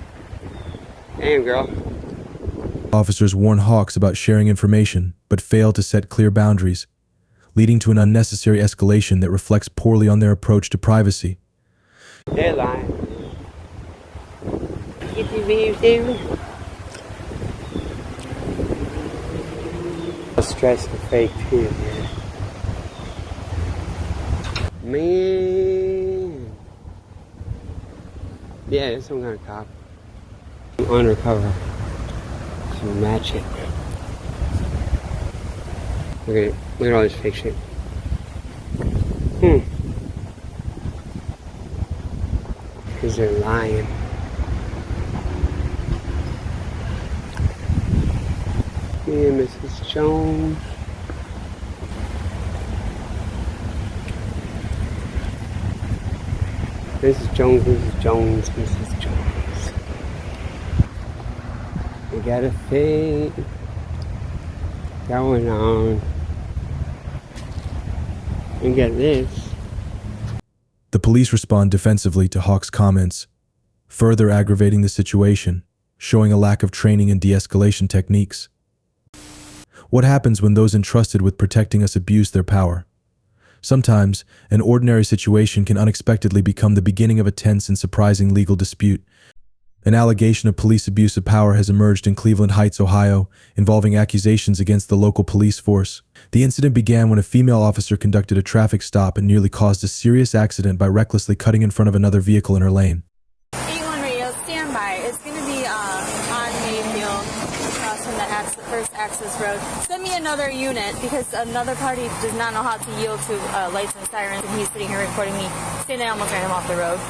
Damn, girl. Officers warn Hawks about sharing information, but fail to set clear boundaries, leading to an unnecessary escalation that reflects poorly on their approach to privacy. They're lying. If you believe them. Stress and fake too, man. Yeah, there's some kind of cop. I'm undercover. So match it. Look at all this fake shit. Because they're lying. Me and Mrs. Jones. Mrs. Jones, Mrs. Jones, Mrs. Jones. You got a thing going on. And get this. The police respond defensively to Hawk's comments, further aggravating the situation, showing a lack of training and de-escalation techniques. What happens when those entrusted with protecting us abuse their power? Sometimes, an ordinary situation can unexpectedly become the beginning of a tense and surprising legal dispute. An allegation of police abuse of power has emerged in Cleveland Heights, Ohio, involving accusations against the local police force. The incident began when a female officer conducted a traffic stop and nearly caused a serious accident by recklessly cutting in front of another vehicle in her lane. 81 radio, stand by. It's going to be on Mayfield, across from the first access road. Send me another unit because another party does not know how to yield to lights and sirens, and he's sitting here recording me. Stand there, almost ran him off the road.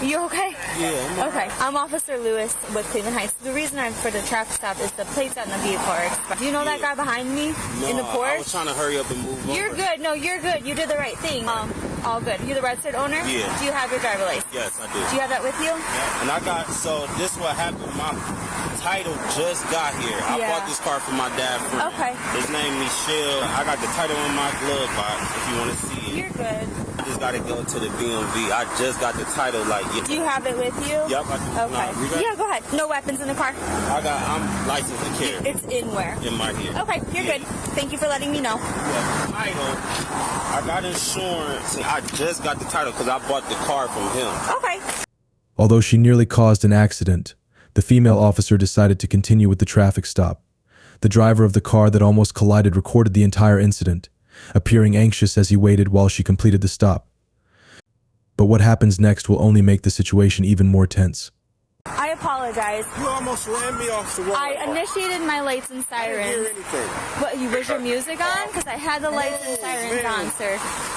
You okay? Yeah. Okay. I'm Officer Lewis with Cleveland Heights. The reason I'm for the traffic stop is the plates on the vehicle are expired. Do you know that guy behind me in the Porsche? I was trying to hurry up and move You're over. good. No, you're good. You did the right thing. All good. You the registered owner? Yeah. Do you have your driver license? Yes, I do. Do you have that with you? And I got, so this what happened. My title just got here. I bought this car for my dad friend. Okay. His name Michelle. I got the title in my glove box if you want to see it. You're good. I just got to go to the DMV. I just got the title like yesterday. Do you have it with you? Yep, I do. Okay. Yeah, go ahead. No weapons in the car? I'm licensed to carry. It's in where? In my ear. Okay, you're good. Thank you for letting me know. Title. I got insurance. I just got the title because I bought the car from him. Okay. Although she nearly caused an accident, the female officer decided to continue with the traffic stop. The driver of the car that almost collided recorded the entire incident, appearing anxious as he waited while she completed the stop. But what happens next will only make the situation even more tense. I apologize. You almost ran me off the road. I initiated my lights and sirens. I didn't hear anything. What, was your music on? Because I had the lights and sirens on, sir.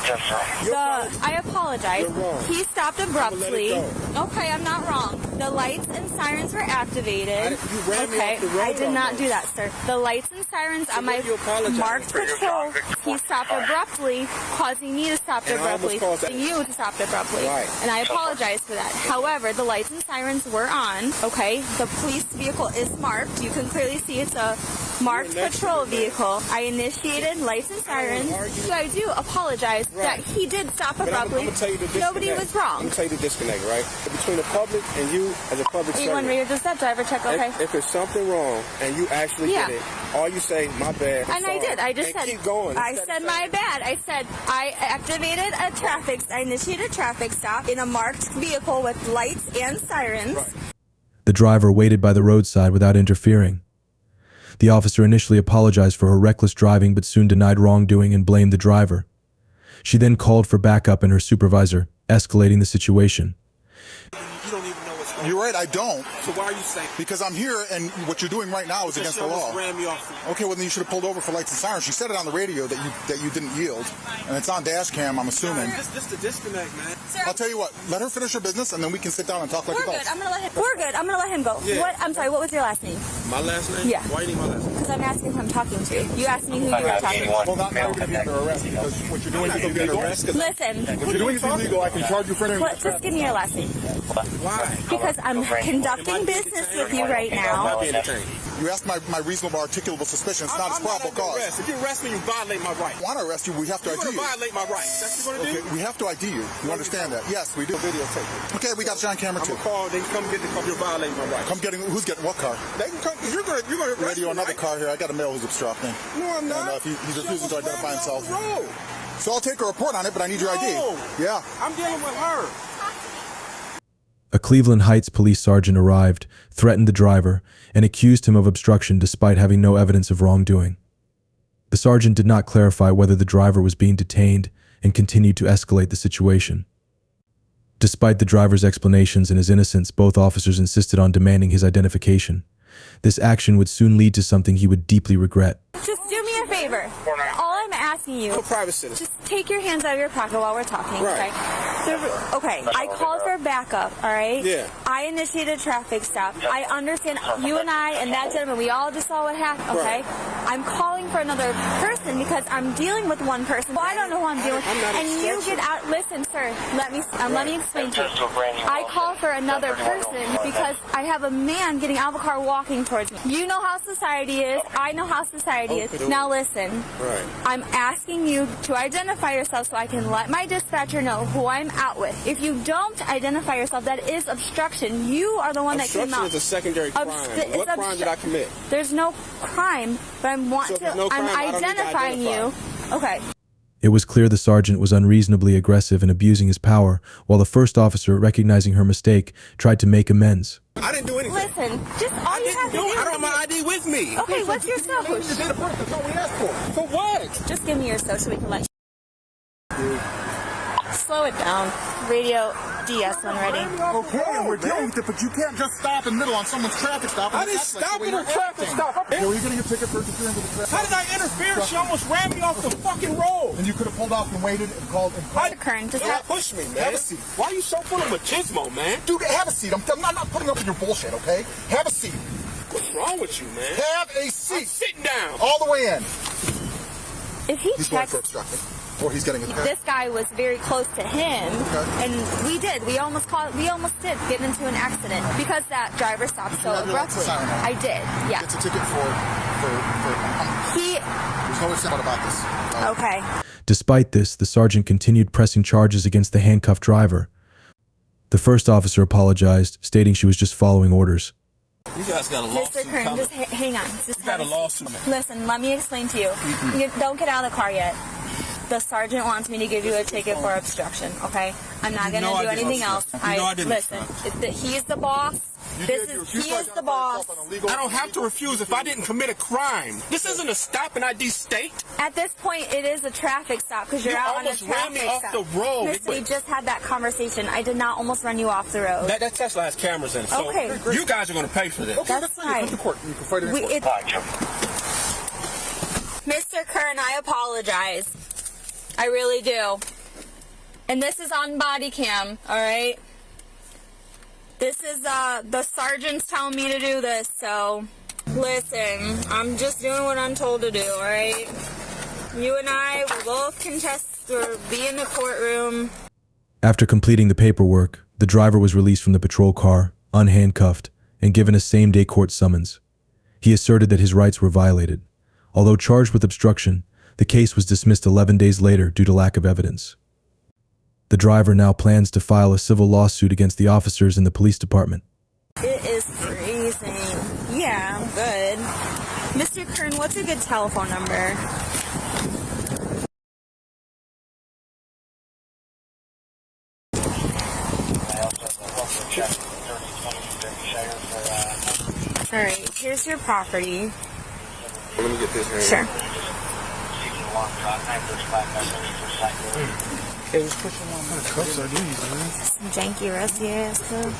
Yes, sir. I apologize. You're wrong. He stopped abruptly. Okay, I'm not wrong. The lights and sirens were activated. You ran me Okay, off the road I did not almost. do that, sir. The lights and sirens on my what are you apologizing marked for? patrol, he stopped abruptly, causing me to stop And I abruptly, almost caused causing you to stop abruptly. Right. And I apologize for that. However, the lights and sirens were on, okay? The police vehicle is marked. You can clearly see it's a marked patrol vehicle. I initiated lights and sirens. So I do apologize that he did stop But I'm abruptly. gonna tell you the Nobody disconnect. was wrong. I'm gonna tell you the disconnect, right? Between the public and you as a public A1 servant. reader, does that driver check okay? If it's something wrong and you actually Yeah. did it, all you say, my bad. I'm And I sorry," did. I just and said, keep going. I Instead said of my saying- bad. I said I activated I initiated a traffic stop in a marked vehicle with lights and sirens. The driver waited by the roadside without interfering. The officer initially apologized for her reckless driving but soon denied wrongdoing and blamed the driver. She then called for backup and her supervisor, escalating the situation. You're right, I don't. So why are you saying? Because I'm here, and what you're doing right now is against the law. Ran me off. Okay, well then you should have pulled over for lights and sirens. She said it on the radio that you didn't yield, and it's on dash cam, I'm assuming. This the disconnect, man. I'll tell you what, let her finish her business, and then we can sit down and talk like We're adults. good. I'm gonna let him. We're good. I'm gonna let him go. Yeah. What? I'm sorry. What was your last name? My last name? Yeah. Why you need my last name? Because I'm asking who I'm talking to. You asked me who you were talking to. Well, not now you're going to be under arrest, because what you're doing is illegal. Listen. What you're doing is illegal. I can charge you for entering. Just give me your last name. Why? Because I'm conducting business with you right now. You asked my reasonable articulable suspicion. It's not a probable cause. If you arrest me, you violate my rights. If you want to arrest you, we have to ID You're you. going to violate my rights. That's what you're going to do? We have to ID you. You understand that? Yes, we do. Videotape it. Okay, we got you on camera too. I'm going to call. They can come get the car. You're violating my rights. Come getting. Who's getting what car? They can come. You're going to arrest Radio, me, another right? car here. I got a male who's obstructing. No, I'm not. And he's refusing to identify himself. Road. So I'll take a report on it, but I need your ID. No. Yeah. I'm dealing with her. A Cleveland Heights police sergeant arrived, threatened the driver, and accused him of obstruction despite having no evidence of wrongdoing. The sergeant did not clarify whether the driver was being detained and continued to escalate the situation. Despite the driver's explanations and his innocence, both officers insisted on demanding his identification. This action would soon lead to something he would deeply regret. Just do me a favor. All I'm asking you, I'm a private citizen. just take your hands out of your pocket while we're talking, Right. okay? Okay, I called for backup, all right? Yeah. I initiated a traffic stop. I understand you and I and that gentleman, we all just saw what happened, okay? Right. I'm calling for another person because I'm dealing with one person. Well, I don't know who I'm dealing with. And you get out, listen, sir, let me explain to you. I call for another person because I have a man getting out of a car walking towards me. You know how society is. I know how society is. Now listen, I'm asking you to identify yourself so I can let my dispatcher know who I'm out with. If you don't identify yourself, that is obstruction. You are the one that came out. Obstruction is a secondary crime. What crime did I commit? There's no crime, but I'm identifying you. Okay. It was clear the sergeant was unreasonably aggressive and abusing his power, while the first officer, recognizing her mistake, tried to make amends. I didn't do anything. Listen, just all you have to do. I don't have my ID with me. Okay, what's your social? That's all we asked for. For what? Just give me your social so we can let you. Slow it down. Radio DS when ready. Okay, we're dealing with it, but you can't just stop in the middle on someone's traffic stop. I didn't stop in a traffic stop. Yeah, were you getting a ticket for interfering with the traffic? How did I interfere? She almost ran me off the fucking road. And you could have pulled off and waited and called. Don't push me, man. Have a seat. Why are you so full of machismo, man? Dude, have a seat. I'm not putting up with your bullshit, okay? Have a seat. What's wrong with you, man? Have a seat. I'm sitting down. All the way in. If he He's going checks, for obstructing. Or he's getting a ticket. this guy was very close to him, and we almost did get into an accident because that driver stopped so abruptly. I did, yeah. Gets a ticket for There's no ifs about this. Okay. Despite this, the sergeant continued pressing charges against the handcuffed driver. The first officer apologized, stating she was just following orders. You guys got a lawsuit Mr. Kern, coming. just hang on. Just You got a lawsuit. Listen, let me explain to you. Don't get out of the car yet. The sergeant wants me to give you a ticket for obstruction, okay? I'm not going to do anything else. Listen, he's the boss. He is the boss. I don't have to refuse if I didn't commit a crime. This isn't a stop and ID state. At this point, it is a traffic stop because you're out on a almost ran traffic me off stop. the road. Miss, we just had that conversation. I did not almost run you off the road. That Tesla has cameras in it. So Okay. you guys are going to pay for this. That's fine. You can fight it in court. Mr. Kern, I apologize. I really do. And this is on body cam, all right? This is, the sergeant's telling me to do this, so listen, I'm just doing what I'm told to do, all right? You and I, we both contest or be in the courtroom. After completing the paperwork, the driver was released from the patrol car, unhandcuffed, and given a same-day court summons. He asserted that his rights were violated. Although charged with obstruction, the case was dismissed 11 days later due to lack of evidence. The driver now plans to file a civil lawsuit against the officers in the police department. It is freezing. Yeah, I'm good. Mr. Kern, what's a good telephone number? All right, here's your property. Let me get this here. Sure. Okay, let's push them on. What kind of cuffs are these, man? Some janky, rusty ass stuff.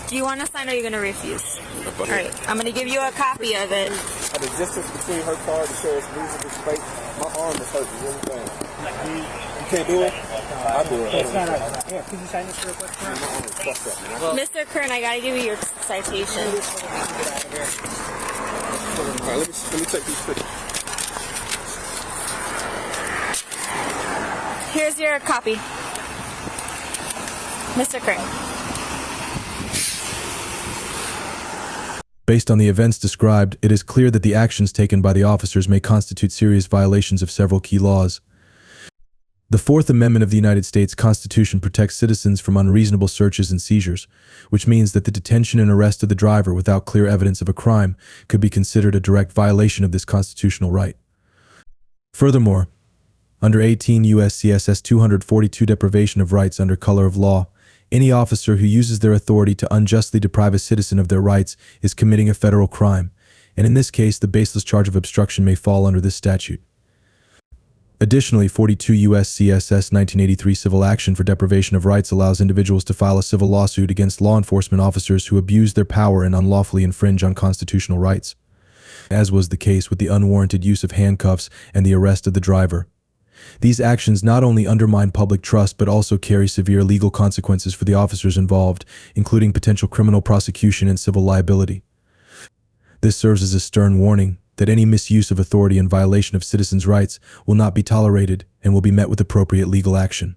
Do you want to sign or are you going to refuse? All right, I'm going to give you a copy of it. At the distance between her car to show us reasonable space, my arm is hurting really bad. You can't do it? I'll do it. It's not right. Yeah, could you sign this real quick? Mr. Kern, I got to give you your citation. All right, let me take these pictures. Here's your copy. Mr. Kern. Based on the events described, it is clear that the actions taken by the officers may constitute serious violations of several key laws. The Fourth Amendment of the United States Constitution protects citizens from unreasonable searches and seizures, which means that the detention and arrest of the driver without clear evidence of a crime could be considered a direct violation of this constitutional right. Furthermore, under 18 U.S.C.S.S. 242 deprivation of rights under color of law, any officer who uses their authority to unjustly deprive a citizen of their rights is committing a federal crime, and in this case, the baseless charge of obstruction may fall under this statute. Additionally, 42 U.S.C.S.S. 1983 civil action for deprivation of rights allows individuals to file a civil lawsuit against law enforcement officers who abuse their power and unlawfully infringe on constitutional rights, as was the case with the unwarranted use of handcuffs and the arrest of the driver. These actions not only undermine public trust but also carry severe legal consequences for the officers involved, including potential criminal prosecution and civil liability. This serves as a stern warning that any misuse of authority in violation of citizens' rights will not be tolerated and will be met with appropriate legal action.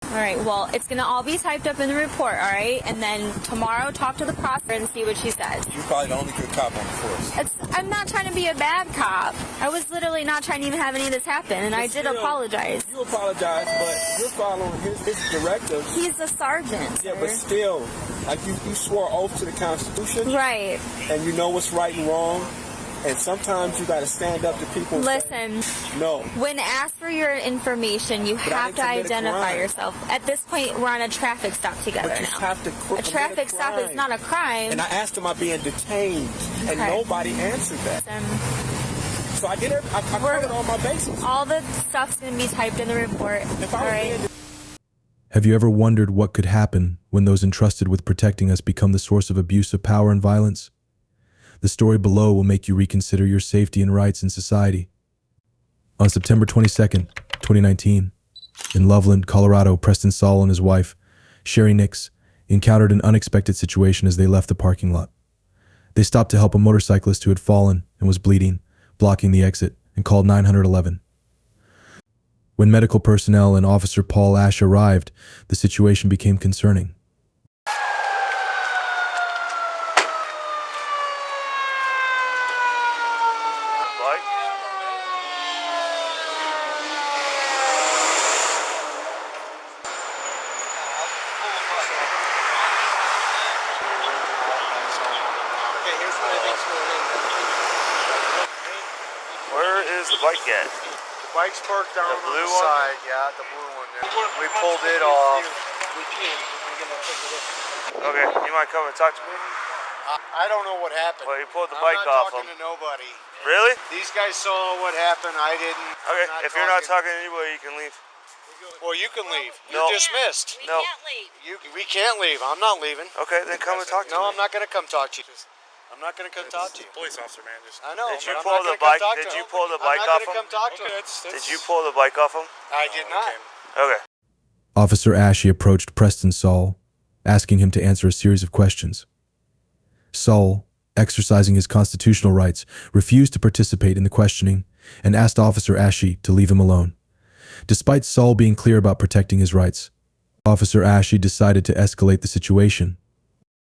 All right, well, it's going to all be typed up in the report, all right? And then tomorrow talk to the prosecutor and see what she says. You're probably the only good cop on the force. I'm not trying to be a bad cop. I was literally not trying to even have any of this happen, and I did apologize. You apologize, but you're following his directives. He's a sergeant. Yeah, but still, like you swore oath to the Constitution. Right. And you know what's right and wrong. And sometimes you got to stand up to people. Listen. No. When asked for your information, you have to identify yourself. At this point, we're on a traffic stop together but you now. Have to a traffic stop is not a crime. And I asked him, am I being detained? And nobody answered that. So I did it. I covered all my bases. All the stuff's going to be typed in the report. All right. Have you ever wondered what could happen when those entrusted with protecting us become the source of abuse of power and violence? The story below will make you reconsider your safety and rights in society. On September 22nd, 2019, in Loveland, Colorado, Preston Saul and his wife, Sherry Nix, encountered an unexpected situation as they left the parking lot. They stopped to help a motorcyclist who had fallen and was bleeding, blocking the exit, and called 911. When medical personnel and Officer Paul Ash arrived, the situation became concerning. Where is the bike at? The bike's parked down the blue on the one? side. Yeah, the blue one there. We pulled it off. Okay, you might come and talk to me? I don't know what happened. Well, you pulled the bike off I'm not talking to nobody. Really? These guys saw what happened. I didn't. Okay, if you're not talking to anybody, you can leave. Well, you can leave. No. You're dismissed. No. We can't leave. I'm not leaving. Okay, then come and talk to me. No, I'm not going to come talk to you. I'm not going to come talk to you. Police officer, man. I know. Did you pull the bike? Did you pull the bike off him? I'm not going to come talk to him. Did you pull the bike off him? I did not. Okay. Officer Ashe approached Preston Saul, asking him to answer a series of questions. Saul, exercising his constitutional rights, refused to participate in the questioning and asked Officer Ashe to leave him alone. Despite Saul being clear about protecting his rights, Officer Ashe decided to escalate the situation.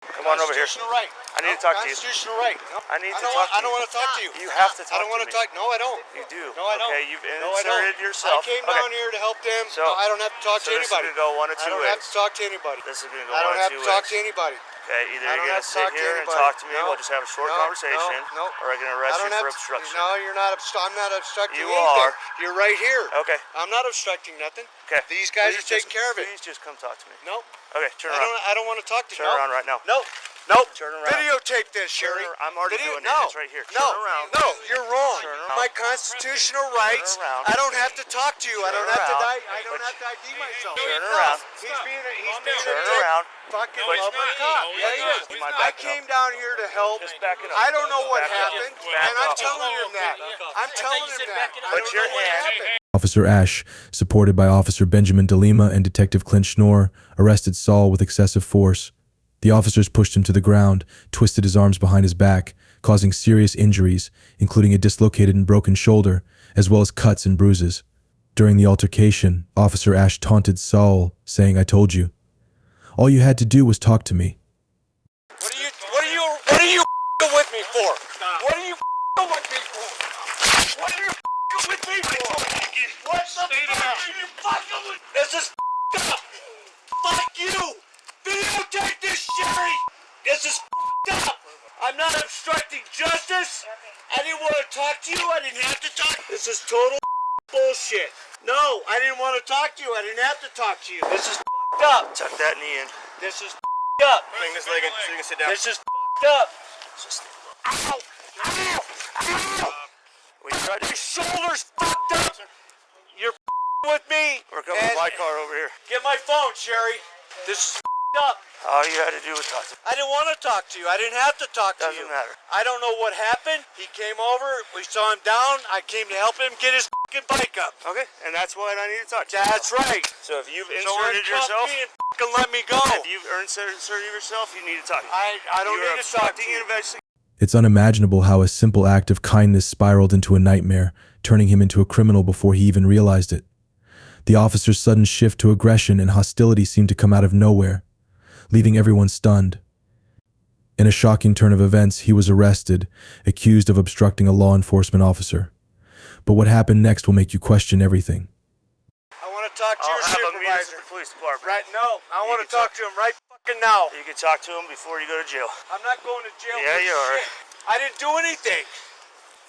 Come on over here. Right. I need to talk to you. Constitutional right. No, I need to talk to you. I don't want to talk to you. You have to talk to me. I don't want to talk. No, I don't. You do. No, I don't. Okay, you've No, I inserted don't. yourself. I came down here to help them. So, no, I don't have to talk to anybody. This is going to go one of two ways. I don't have to talk to anybody. This is going to go I one don't of have two to talk ways. to anybody. Okay, either I you're don't going have to to sit talk to here and anybody. talk to me, No, we'll just have a short no, conversation, no, or I'm going to arrest you for obstruction. No, you're not. I'm not obstructing You anything. are. You're right here. Okay. I'm not obstructing nothing. Okay. These guys are taking care of it. Please just come talk to me. No. Okay, turn around. I don't want to talk to you. Turn around right now. No. Nope. Turn around. Videotape this, Sherry. I'm already doing it. No. It's right here. No. Turn around. No, you're wrong. Turn around. My constitutional rights. around. I don't have to talk to you. I don't have to. around. I don't have to ID myself. Turn around. He's being a Turn dick. around. Fucking But- lover cop. Yeah, he is. Am I I backing came down here to help. Just back it up. I don't know what Back up. happened, Back and I'm up. telling him that. I'm telling him that. I Put don't your know what hand. happened. Officer Ashe, supported by Officer Benjamin DeLima and Detective Clint Schnorr, arrested Saul with excessive force. The officers pushed him to the ground, twisted his arms behind his back, causing serious injuries, including a dislocated and broken shoulder, as well as cuts and bruises. During the altercation, Officer Ashe taunted Saul, saying, "I told you. All you had to do was talk to me." What are you with me for? What are you with me for? What are you with me for? What the fuck are you fucking with? This is up. Fuck you. Videotape this, Sherry. This is up. I'm not obstructing justice. I didn't want to talk to you. I didn't have to talk. This is total bullshit. No, I didn't want to talk to you. I didn't have to talk to you. This is up. Tuck that knee in. This is up. Bring this leg in so you can sit down. This is up. Ow! Ow! Ow! Your shoulder's fucked up. You're with me. We're coming to my car over here. Get my phone, Sherry. This is up. All you had to do was talk to me. I didn't want to talk to you. I didn't have to talk to you. Doesn't matter. I don't know what happened. He came over. We saw him down. I came to help him get his fucking bike up. Okay, and that's what I need to talk to you That's about. right. So if you've So inserted yourself, me and fucking let me go. if you've inserted yourself, you need to talk to me. I don't need to talk to you. It's unimaginable how a simple act of kindness spiraled into a nightmare, turning him into a criminal before he even realized it. The officer's sudden shift to aggression and hostility seemed to come out of nowhere, leaving everyone stunned. In a shocking turn of events, he was arrested, accused of obstructing a law enforcement officer. But what happened next will make you question everything. I want to talk to your I'll have a meeting supervisor. with the police department. Right? No, I want to talk to him right fucking now. You can talk to him before you go to jail. I'm not going to jail Yeah, for you are. shit. I didn't do anything.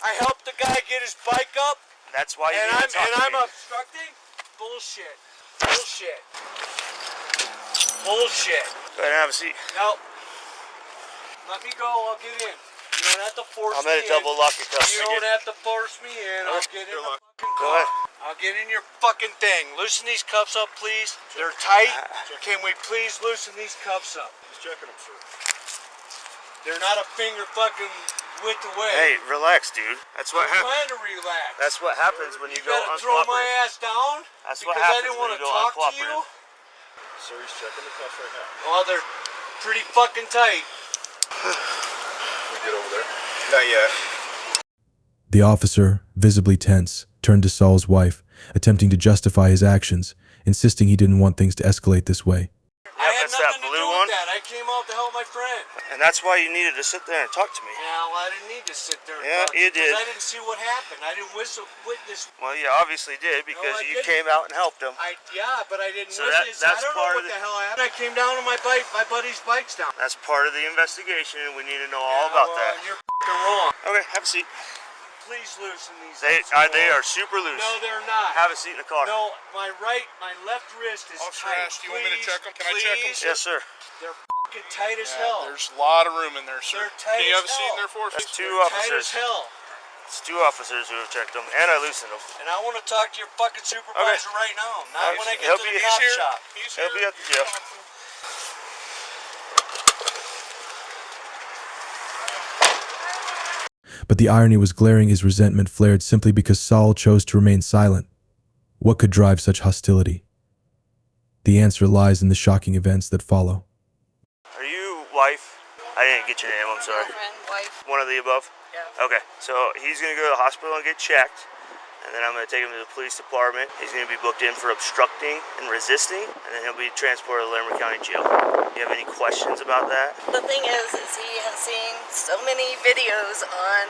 I helped the guy get his bike up. That's why you need to talk to I'm me. obstructing? Bullshit. Bullshit. Bullshit. Go ahead and have a seat. No. Let me go. I'll get in. You don't have to force I'm me gonna double lock your cuffs. You don't have to force me in. I'll get in the fucking Go car. ahead. I'll get in your fucking thing. Loosen these cuffs up, please. They're tight. Can we please loosen these cuffs up? Just checking them, sir. They're not a finger fucking width away. Hey, relax, dude. That's what I'm happens. trying to relax. That's what happens when you go gotta throw my uncooperative. ass down That's because what I happens didn't when want you to go talk to you. uncooperative. Sir, he's checking the cuffs right now. Oh, they're pretty fucking tight. Can we get over there? Not yet. The officer, visibly tense, turned to Saul's wife, attempting to justify his actions, insisting he didn't want things to escalate this way. I had nothing to do with that. I came out to help my friend. And that's why you needed to sit there and talk to me. Yeah, well, I didn't need to sit there and Yeah, talk you because did. I didn't see what happened. I didn't witness. Well, you obviously did because I you didn't. came out and helped him. Yeah, but I didn't So witness. that's I don't know part what of the hell happened. I came down on my bike. My buddy's bike's down. That's part of the investigation, and we need to know all about that. You're fucking wrong. Okay, have a seat. Please loosen these. They are super loose. No, they're not. Have a seat in the car. No, my left wrist is tight. do you want me to check them? Can I check them, sir? Yes, sir. They're fucking tight as hell. There's a lot of room in there, sir. They're tight Can you as have a seat in hell. there for us? That's two They're officers. tight as hell. It's two officers who have checked them, and I loosened them. And I want to talk to your fucking supervisor right now. Not when I get He'll to the be cop here. shop. He'll be at the jail. But the irony was glaring. His resentment flared simply because Saul chose to remain silent. What could drive such hostility? The answer lies in the shocking events that follow. Are you wife? I didn't get your name, I'm sorry. Wife. One of the above? Yeah. Okay, so he's going to go to the hospital and get checked, and then I'm going to take him to the police department. He's going to be booked in for obstructing and resisting, and then he'll be transported to Larimer County Jail. Do you have any questions about that? The thing is he has seen so many videos on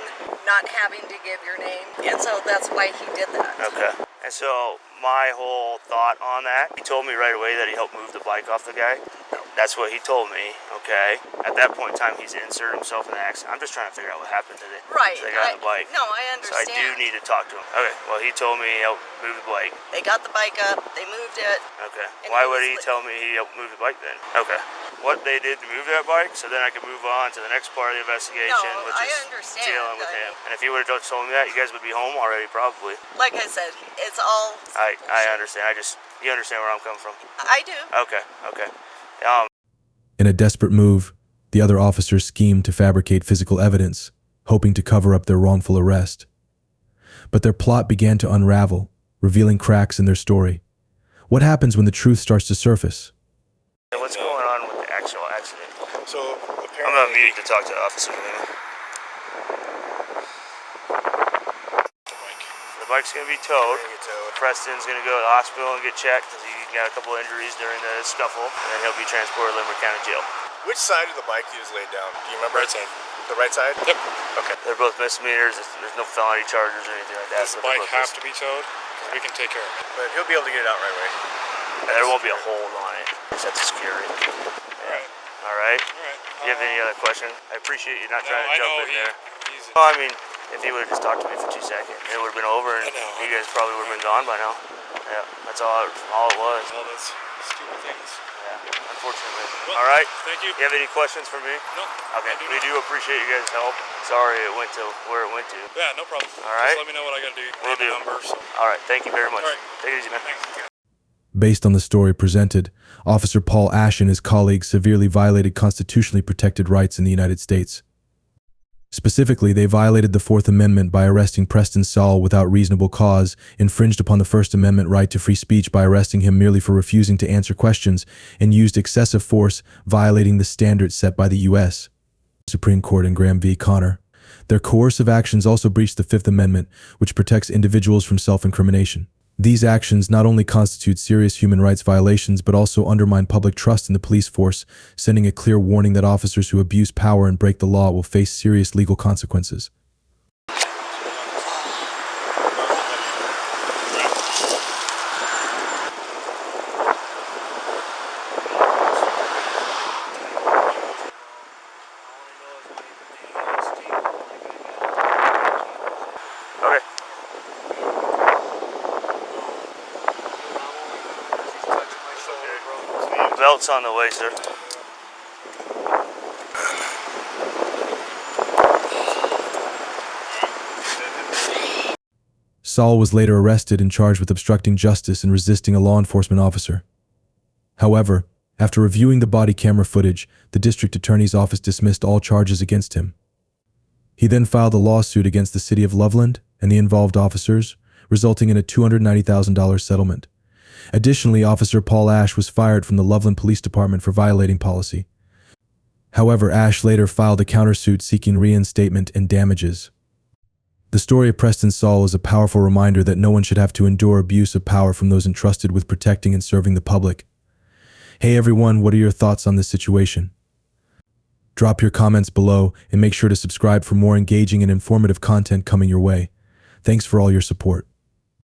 not having to give your name, and so that's why he did that. Okay. And so my whole thought on that, he told me right away that he helped move the bike off the guy. That's what he told me, okay? At that point in time, he's inserted himself in the accident. I'm just trying to figure out what happened to the Right. guy on the bike. No, I So I understand. do need to talk to him. Okay, well, he told me he helped move the bike. They got the bike up, they moved it. Okay. And Why he would was he tell me he helped move the bike then? Okay. What they did to move that bike, so then I could move on to the next part of the investigation, No, which I is understand. dealing with him. And if he would have just told me that, you guys would be home already, probably. Like I said, it's all. I understand. You understand where I'm coming from? I do. Okay. In a desperate move, the other officers schemed to fabricate physical evidence, hoping to cover up their wrongful arrest. But their plot began to unravel, revealing cracks in their story. What happens when the truth starts to surface? What's going on with the actual accident? So apparently, I'm gonna mute to talk to the officer. The bike's gonna be towed. Preston's gonna go to the hospital and get checked because he got a couple injuries during the scuffle, and then he'll be transported to Larimer County Jail. which side of the bike he was laid down? Do you remember? Right side. The right side? Yep. Okay. They're both misdemeanors. There's no felony charges or anything like that. Does the bike have to be towed? Because we can take care of it. But he'll be able to get it out right away. There won't be a hold on it. Just have to secure it. Right. All right. Do you have any other question? I appreciate you not trying to I jump know in there. Well, I mean, if he would have just talked to me for 2 seconds, it would have been over, and you guys probably would have been gone by now. Yeah, that's all it was. All those stupid things. Yeah, unfortunately. All right. Thank you. You have any questions for me? No. Okay. We do appreciate you guys' help. Sorry it went to where it went to. Yeah, no problem. All right. Just let me know what I got to do. Will do. Number, so. All right. Thank you very much. All right. Take it easy, man. Thanks. Based on the story presented, Officer Paul Ash and his colleagues severely violated constitutionally protected rights in the United States. Specifically, they violated the Fourth Amendment by arresting Preston Saul without reasonable cause, infringed upon the First Amendment right to free speech by arresting him merely for refusing to answer questions, and used excessive force, violating the standards set by the U.S. Supreme Court in Graham v. Connor. Their coercive actions also breached the Fifth Amendment, which protects individuals from self-incrimination. These actions not only constitute serious human rights violations but also undermine public trust in the police force, sending a clear warning that officers who abuse power and break the law will face serious legal consequences. Belt's on the way, sir. Saul was later arrested and charged with obstructing justice and resisting a law enforcement officer. However, after reviewing the body camera footage, the district attorney's office dismissed all charges against him. He then filed a lawsuit against the city of Loveland and the involved officers, resulting in a $290,000 settlement. Additionally, Officer Paul Ash was fired from the Loveland Police Department for violating policy. However, Ash later filed a countersuit seeking reinstatement and damages. The story of Preston Saul is a powerful reminder that no one should have to endure abuse of power from those entrusted with protecting and serving the public. Hey everyone, what are your thoughts on this situation? Drop your comments below and make sure to subscribe for more engaging and informative content coming your way. Thanks for all your support.